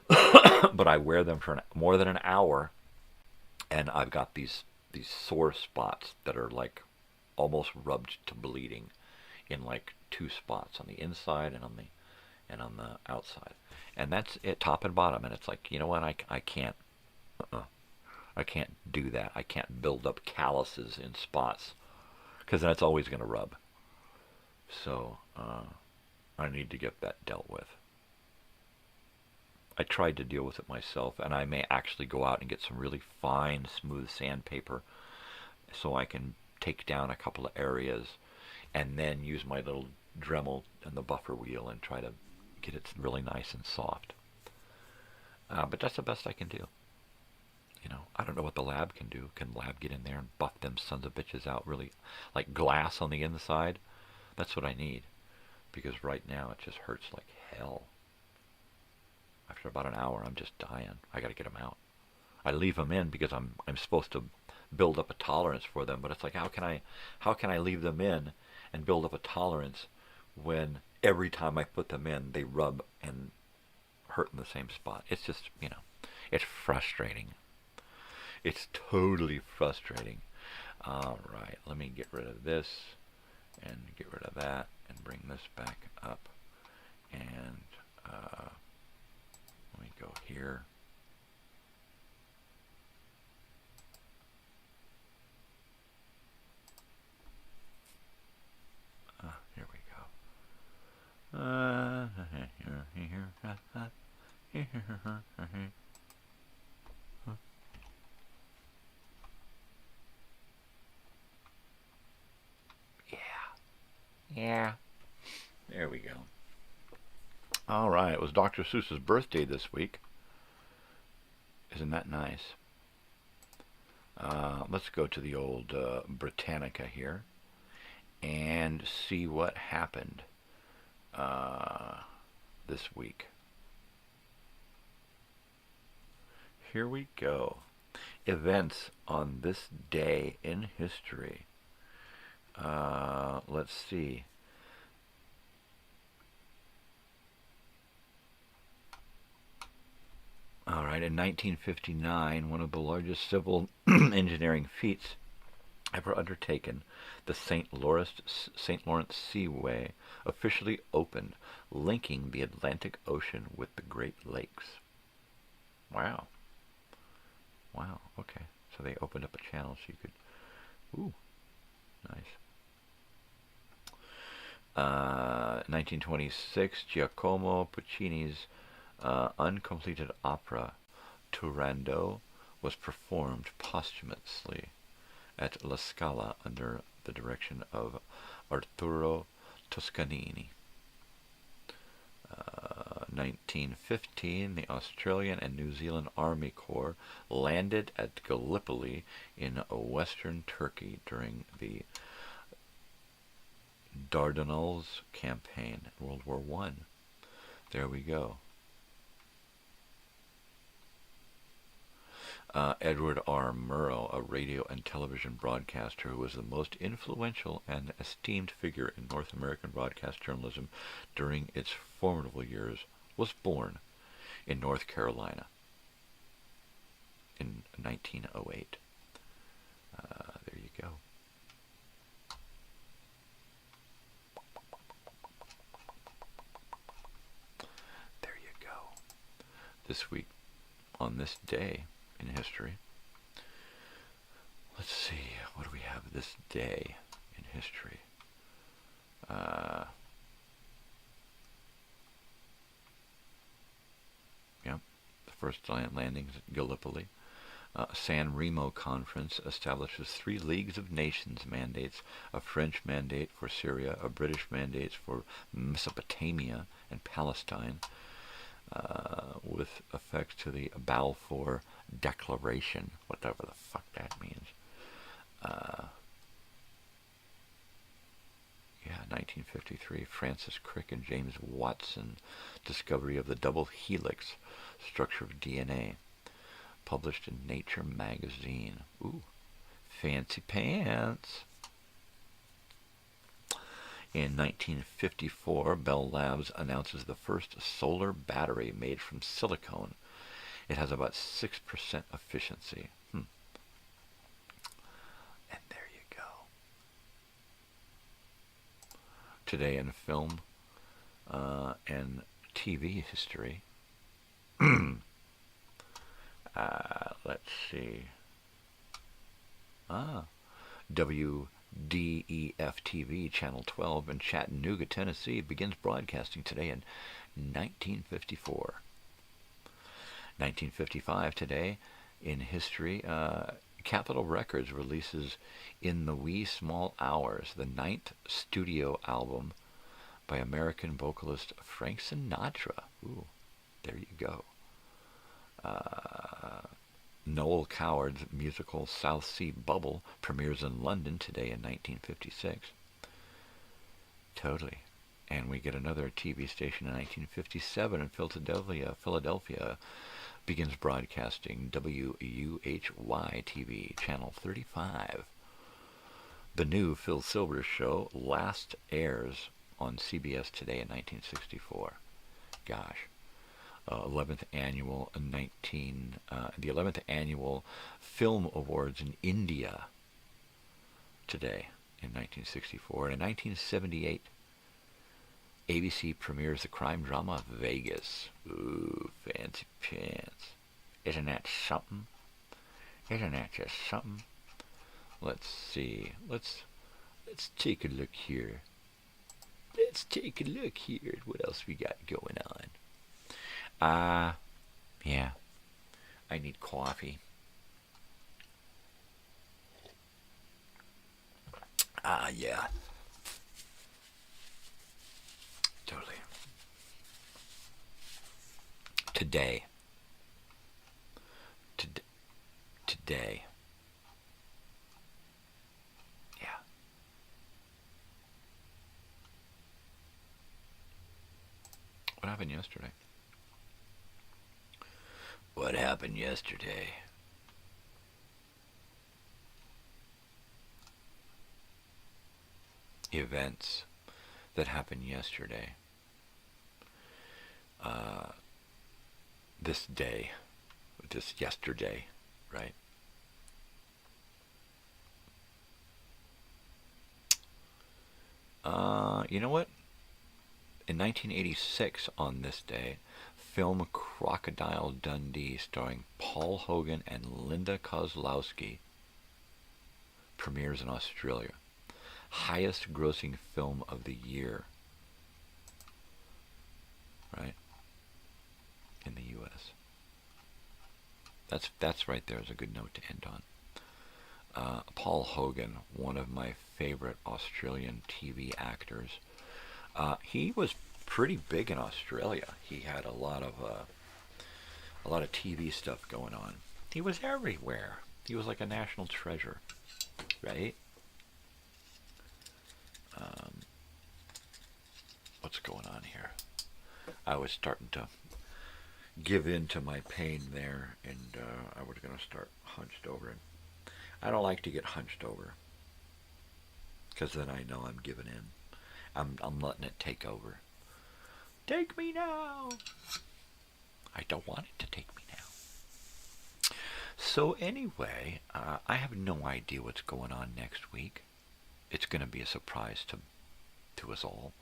But I wear them for more than an hour, and I've got these sore spots that are like almost rubbed to bleeding in like 2 spots, on the inside and on the outside. And that's it, top and bottom. And it's like, you know what, I can't, I can't do that. I can't build up calluses in spots, because that's always going to rub. So I need to get that dealt with. I tried to deal with it myself, and I may actually go out and get some really fine, smooth sandpaper so I can take down a couple of areas and then use my little Dremel and the buffer wheel and try to get it really nice and soft. But that's the best I can do. You know, I don't know what the lab can do. Can the lab get in there and buff them sons of bitches out really, like glass on the inside? That's what I need, because right now it just hurts like hell. After about an hour, I'm just dying. I got to get them out. I leave them in because I'm supposed to build up a tolerance for them, but it's like, how can I leave them in and build up a tolerance when every time I put them in, they rub and hurt in the same spot? It's just, you know, it's frustrating. It's totally frustrating. All right, let me get rid of this and get rid of that and bring this back up. And let me go here. Here we go. Yeah. There we go. All right, it was Dr. Seuss's birthday this week. Isn't that nice? Let's go to the old Britannica here and see what happened this week. Here we go. Events on this day in history. Let's see. All right, in 1959, one of the largest civil engineering feats ever undertaken, the St. Lawrence Seaway officially opened, linking the Atlantic Ocean with the Great Lakes. Wow. Wow, okay. So they opened up a channel so you could... Ooh, nice. 1926, Giacomo Puccini's uncompleted opera Turandot was performed posthumously at La Scala under the direction of Arturo Toscanini. 1915, the Australian and New Zealand Army Corps landed at Gallipoli in western Turkey during the Dardanelles campaign in World War I. There we go. Edward R. Murrow, a radio and television broadcaster who was the most influential and esteemed figure in North American broadcast journalism during its formidable years, was born in North Carolina in 1908. There you go. There you go. This week, on this day in history, let's see, what do we have this day in history? Yep, the first landings at Gallipoli. San Remo Conference establishes 3 Leagues of Nations mandates, a French mandate for Syria, a British mandate for Mesopotamia and Palestine, with effect to the Balfour Declaration, whatever the fuck that means. 1953, Francis Crick and James Watson discovery of the double helix structure of DNA, published in Nature magazine. Ooh, fancy pants. In 1954, Bell Labs announces the first solar battery made from silicone. It has about 6% efficiency. And there you go. today in film and TV history. Let's see. WDEF-TV, Channel 12 in Chattanooga, Tennessee, begins broadcasting today in 1954. 1955 today in history, Capitol Records releases In the Wee Small Hours, the 9th studio album by American vocalist Frank Sinatra. Ooh, there you go. Noel Coward's musical South Sea Bubble premieres in London today in 1956. Totally. And we get another TV station in 1957 in Philadelphia begins broadcasting WUHY-TV, Channel 35. The new Phil Silvers show Last airs on CBS today in 1964. Gosh. 11th annual the 11th annual Film Awards in India today in 1964. And in 1978, ABC premieres the crime drama Vegas. Ooh, fancy pants. Isn't that something? Isn't that just something? Let's see. Let's take a look here. Let's take a look here at what else we got going on. Yeah. I need coffee. Yeah. Totally. Today. Yeah. What happened yesterday? What happened yesterday? Events that happened yesterday. This yesterday, right? You know what? In 1986, on this day, film Crocodile Dundee, starring Paul Hogan and Linda Kozlowski, premieres in Australia. Highest grossing film of the year, right? In the U.S. That's right there is a good note to end on. Paul Hogan, one of my favorite Australian TV actors. He was pretty big in Australia. He had a lot of TV stuff going on. He was everywhere. He was like a national treasure, right? What's going on here? I was starting to give in to my pain there, and I was going to start hunched over. And I don't like to get hunched over, because then I know I'm giving in. I'm letting it take over. Take me now. I don't want it to take me now. So anyway, I have no idea what's going on next week. It's going to be a surprise to us all.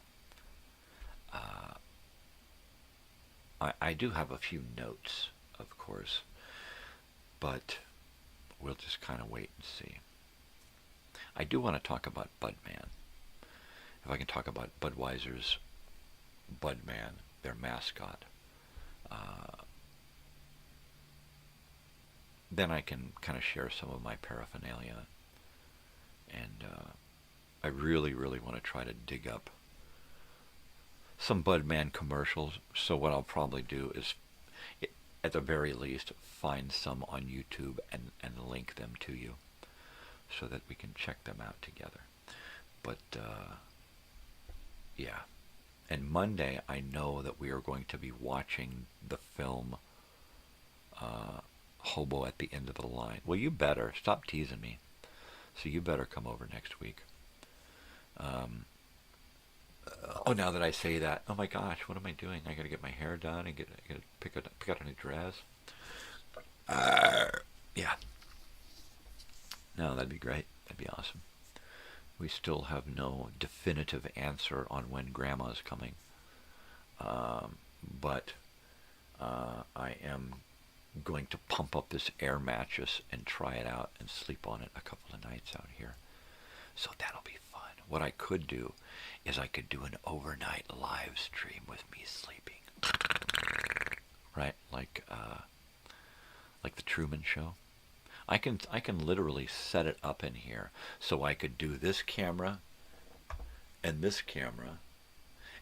I do have a few notes, of course, but we'll just kind of wait and see. I do want to talk about Budman. If I can talk about Budweiser's Budman, their mascot, then I can kind of share some of my paraphernalia. And I really, really want to try to dig up some Budman commercials. So what I'll probably do is, at the very least, find some on YouTube and link them to you so that we can check them out together. But yeah. And Monday, I know that we are going to be watching the film Hobo at the End of the Line. Well, you better. Stop teasing me. So you better come over next week. Now that I say that, oh my gosh, what am I doing? I gotta get my hair done and I gotta pick out a new dress. Yeah. No, that'd be great. That'd be awesome. We still have no definitive answer on when Grandma's coming. But I am going to pump up this air mattress and try it out and sleep on it a couple of nights out here. So that'll be fun. What I could do is I could do an overnight live stream with me sleeping. Right? Like the Truman Show. I can literally set it up in here so I could do this camera and this camera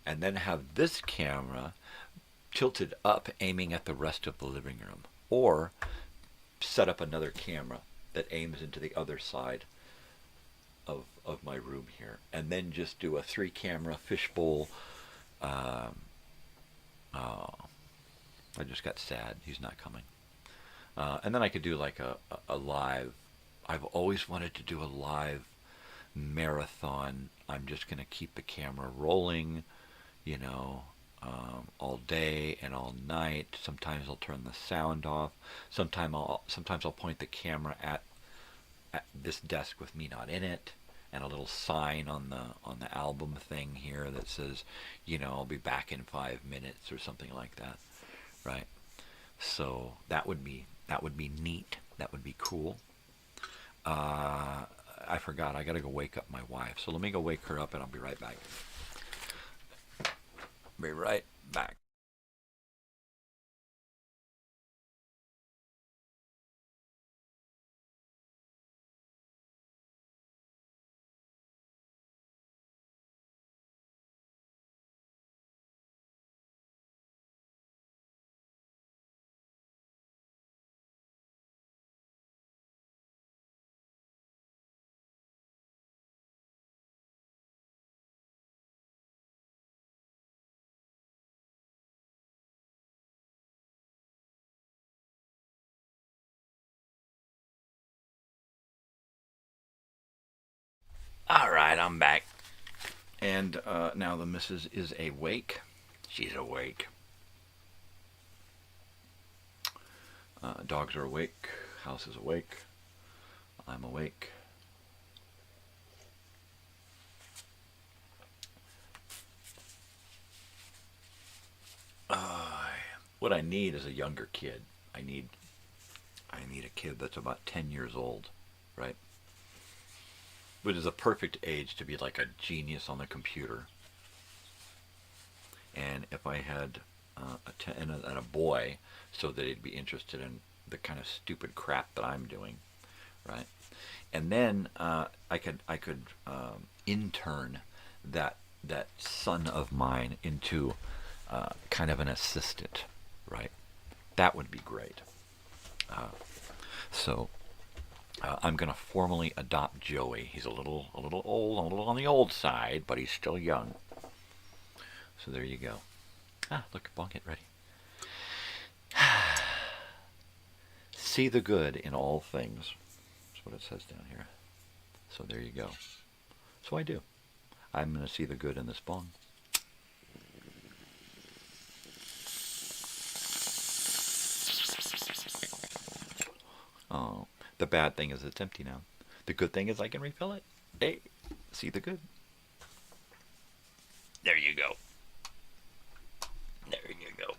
and then have this camera tilted up aiming at the rest of the living room, or set up another camera that aims into the other side of my room here, and then just do a 3-camera fishbowl. Oh, I just got sad. He's not coming. And then I could do like a live. I've always wanted to do a live marathon. I'm just going to keep the camera rolling, you know, all day and all night. Sometimes I'll turn the sound off. Sometimes I'll point the camera at this desk with me not in it, and a little sign on the album thing here that says, you know, I'll be back in 5 minutes or something like that, right? So that would be neat. That would be cool. I forgot. I got to go wake up my wife. So let me go wake her up, and I'll be right back. Be right back. All right, I'm back. And now the missus is awake. She's awake. Dogs are awake. House is awake. I'm awake. What I need is a younger kid. I need a kid that's about 10 years old, right? Which is a perfect age to be like a genius on the computer. And if I had a boy, so that he'd be interested in the kind of stupid crap that I'm doing, right? And then I could intern that son of mine into kind of an assistant, right? That would be great. So I'm going to formally adopt Joey. He's a little old, a little on the old side, but he's still young. So there you go. Look, Bonk, get ready. See the good in all things. That's what it says down here. So there you go. So I do. I'm going to see the good in this bong. Oh, the bad thing is it's empty now. The good thing is I can refill it. Hey, see the good. There you go. There you go.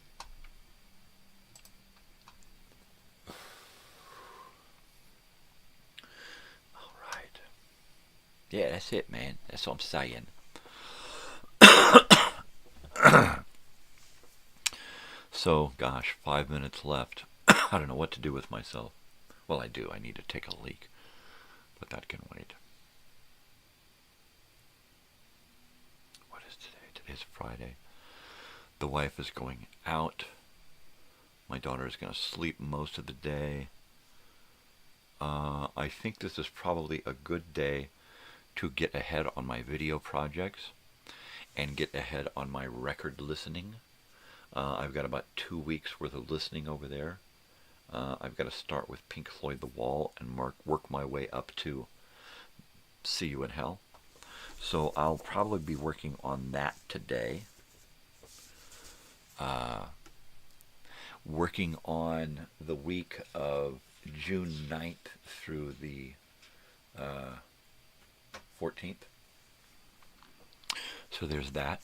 All right. Yeah, that's it, man. That's what I'm saying. So, gosh, 5 minutes left. I don't know what to do with myself. Well, I do. I need to take a leak. But that can wait. What is today? Today's Friday. The wife is going out. My daughter is going to sleep most of the day. I think this is probably a good day to get ahead on my video projects and get ahead on my record listening. I've got about 2 weeks worth of listening over there. I've got to start with Pink Floyd The Wall and work my way up to See You in Hell. So I'll probably be working on that today. Working on the week of June 9th through the 14th. So there's that.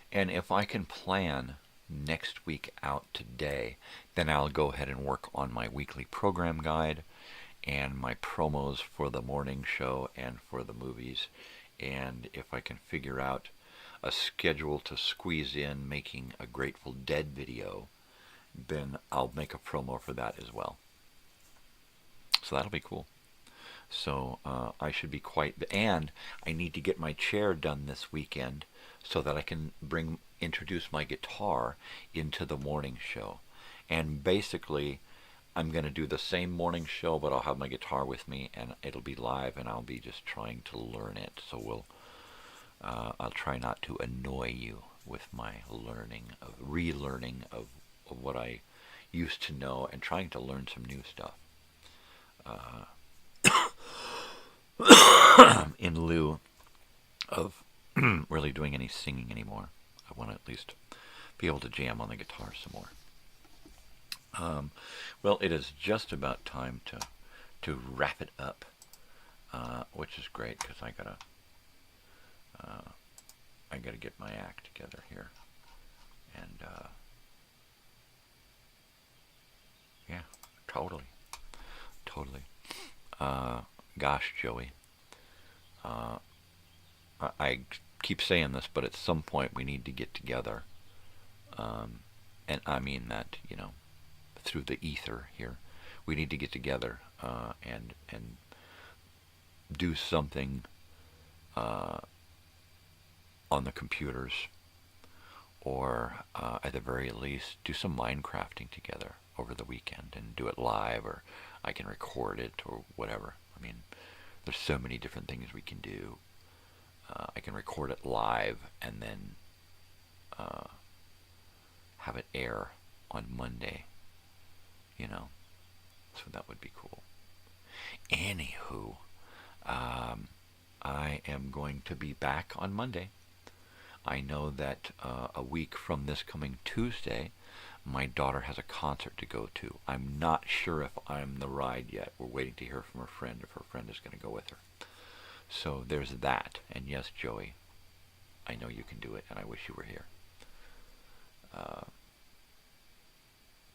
And if I can plan next week out today, then I'll go ahead and work on my weekly program guide and my promos for the morning show and for the movies. And if I can figure out a schedule to squeeze in making a Grateful Dead video, then I'll make a promo for that as well. So that'll be cool. So I should be and I need to get my chair done this weekend so that I can introduce my guitar into the morning show. And basically, I'm going to do the same morning show, but I'll have my guitar with me, and it'll be live, and I'll be just trying to learn it. So I'll try not to annoy you with my relearning of what I used to know, and trying to learn some new stuff. In lieu of really doing any singing anymore. I want to at least be able to jam on the guitar some more. Well, it is just about time to wrap it up, which is great because I gotta get my act together here, and yeah, totally. Gosh, Joey, I keep saying this, but at some point we need to get together, and I mean that, through the ether here. We need to get together and do something on the computers, or at the very least do some Minecrafting together over the weekend and do it live, or I can record it or whatever. I mean, there's so many different things we can do. I can record it live and then have it air on Monday, so that would be cool. Anywho, I am going to be back on Monday. I know that a week from this coming Tuesday, my daughter has a concert to go to. I'm not sure if I'm the ride yet. We're waiting to hear from her friend, if her friend is going to go with her. So there's that. And yes, Joey, I know you can do it, and I wish you were here.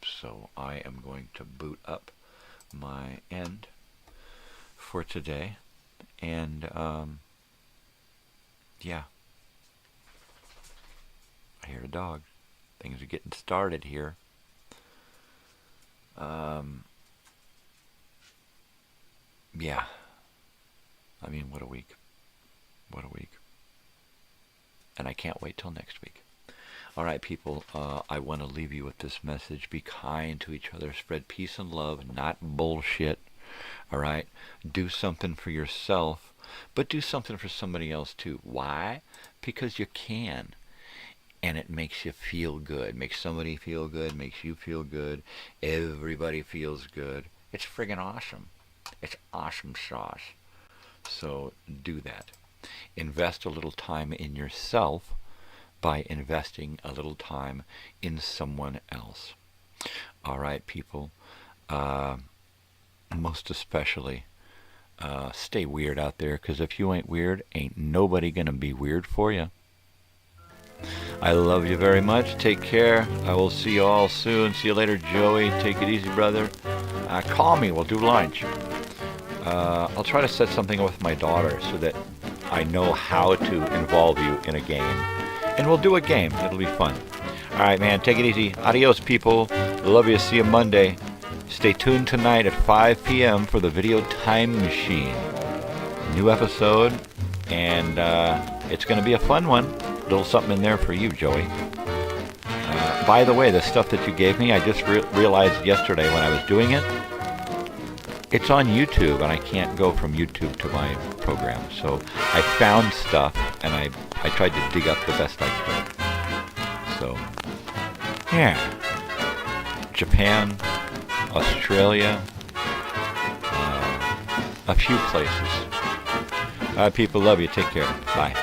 So I am going to boot up my end for today. And, yeah. I hear a dog. Things are getting started here. Yeah. I mean, what a week. What a week. And I can't wait till next week. All right, people, I want to leave you with this message. Be kind to each other. Spread peace and love, not bullshit. All right? Do something for yourself, but do something for somebody else too. Why? Because you can. And it makes you feel good. Makes somebody feel good. Makes you feel good. Everybody feels good. It's friggin' awesome. It's awesome sauce. So do that. Invest a little time in yourself by investing a little time in someone else. All right, people. Most especially, stay weird out there, because if you ain't weird, ain't nobody gonna be weird for you. I love you very much. Take care. I will see you all soon. See you later, Joey. Take it easy, brother. Call me. We'll do lunch. I'll try to set something up with my daughter so that I know how to involve you in a game. And we'll do a game. It'll be fun. All right, man. Take it easy. Adios, people. Love you. See you Monday. Stay tuned tonight at 5 p.m. for the Video Time Machine. New episode. And it's going to be a fun one. Little something in there for you, Joey. By the way, the stuff that you gave me, I just realized yesterday when I was doing it, it's on YouTube, and I can't go from YouTube to my program. So I found stuff, and I tried to dig up the best I could. So, yeah. Japan, Australia, a few places. People, love you. Take care. Bye.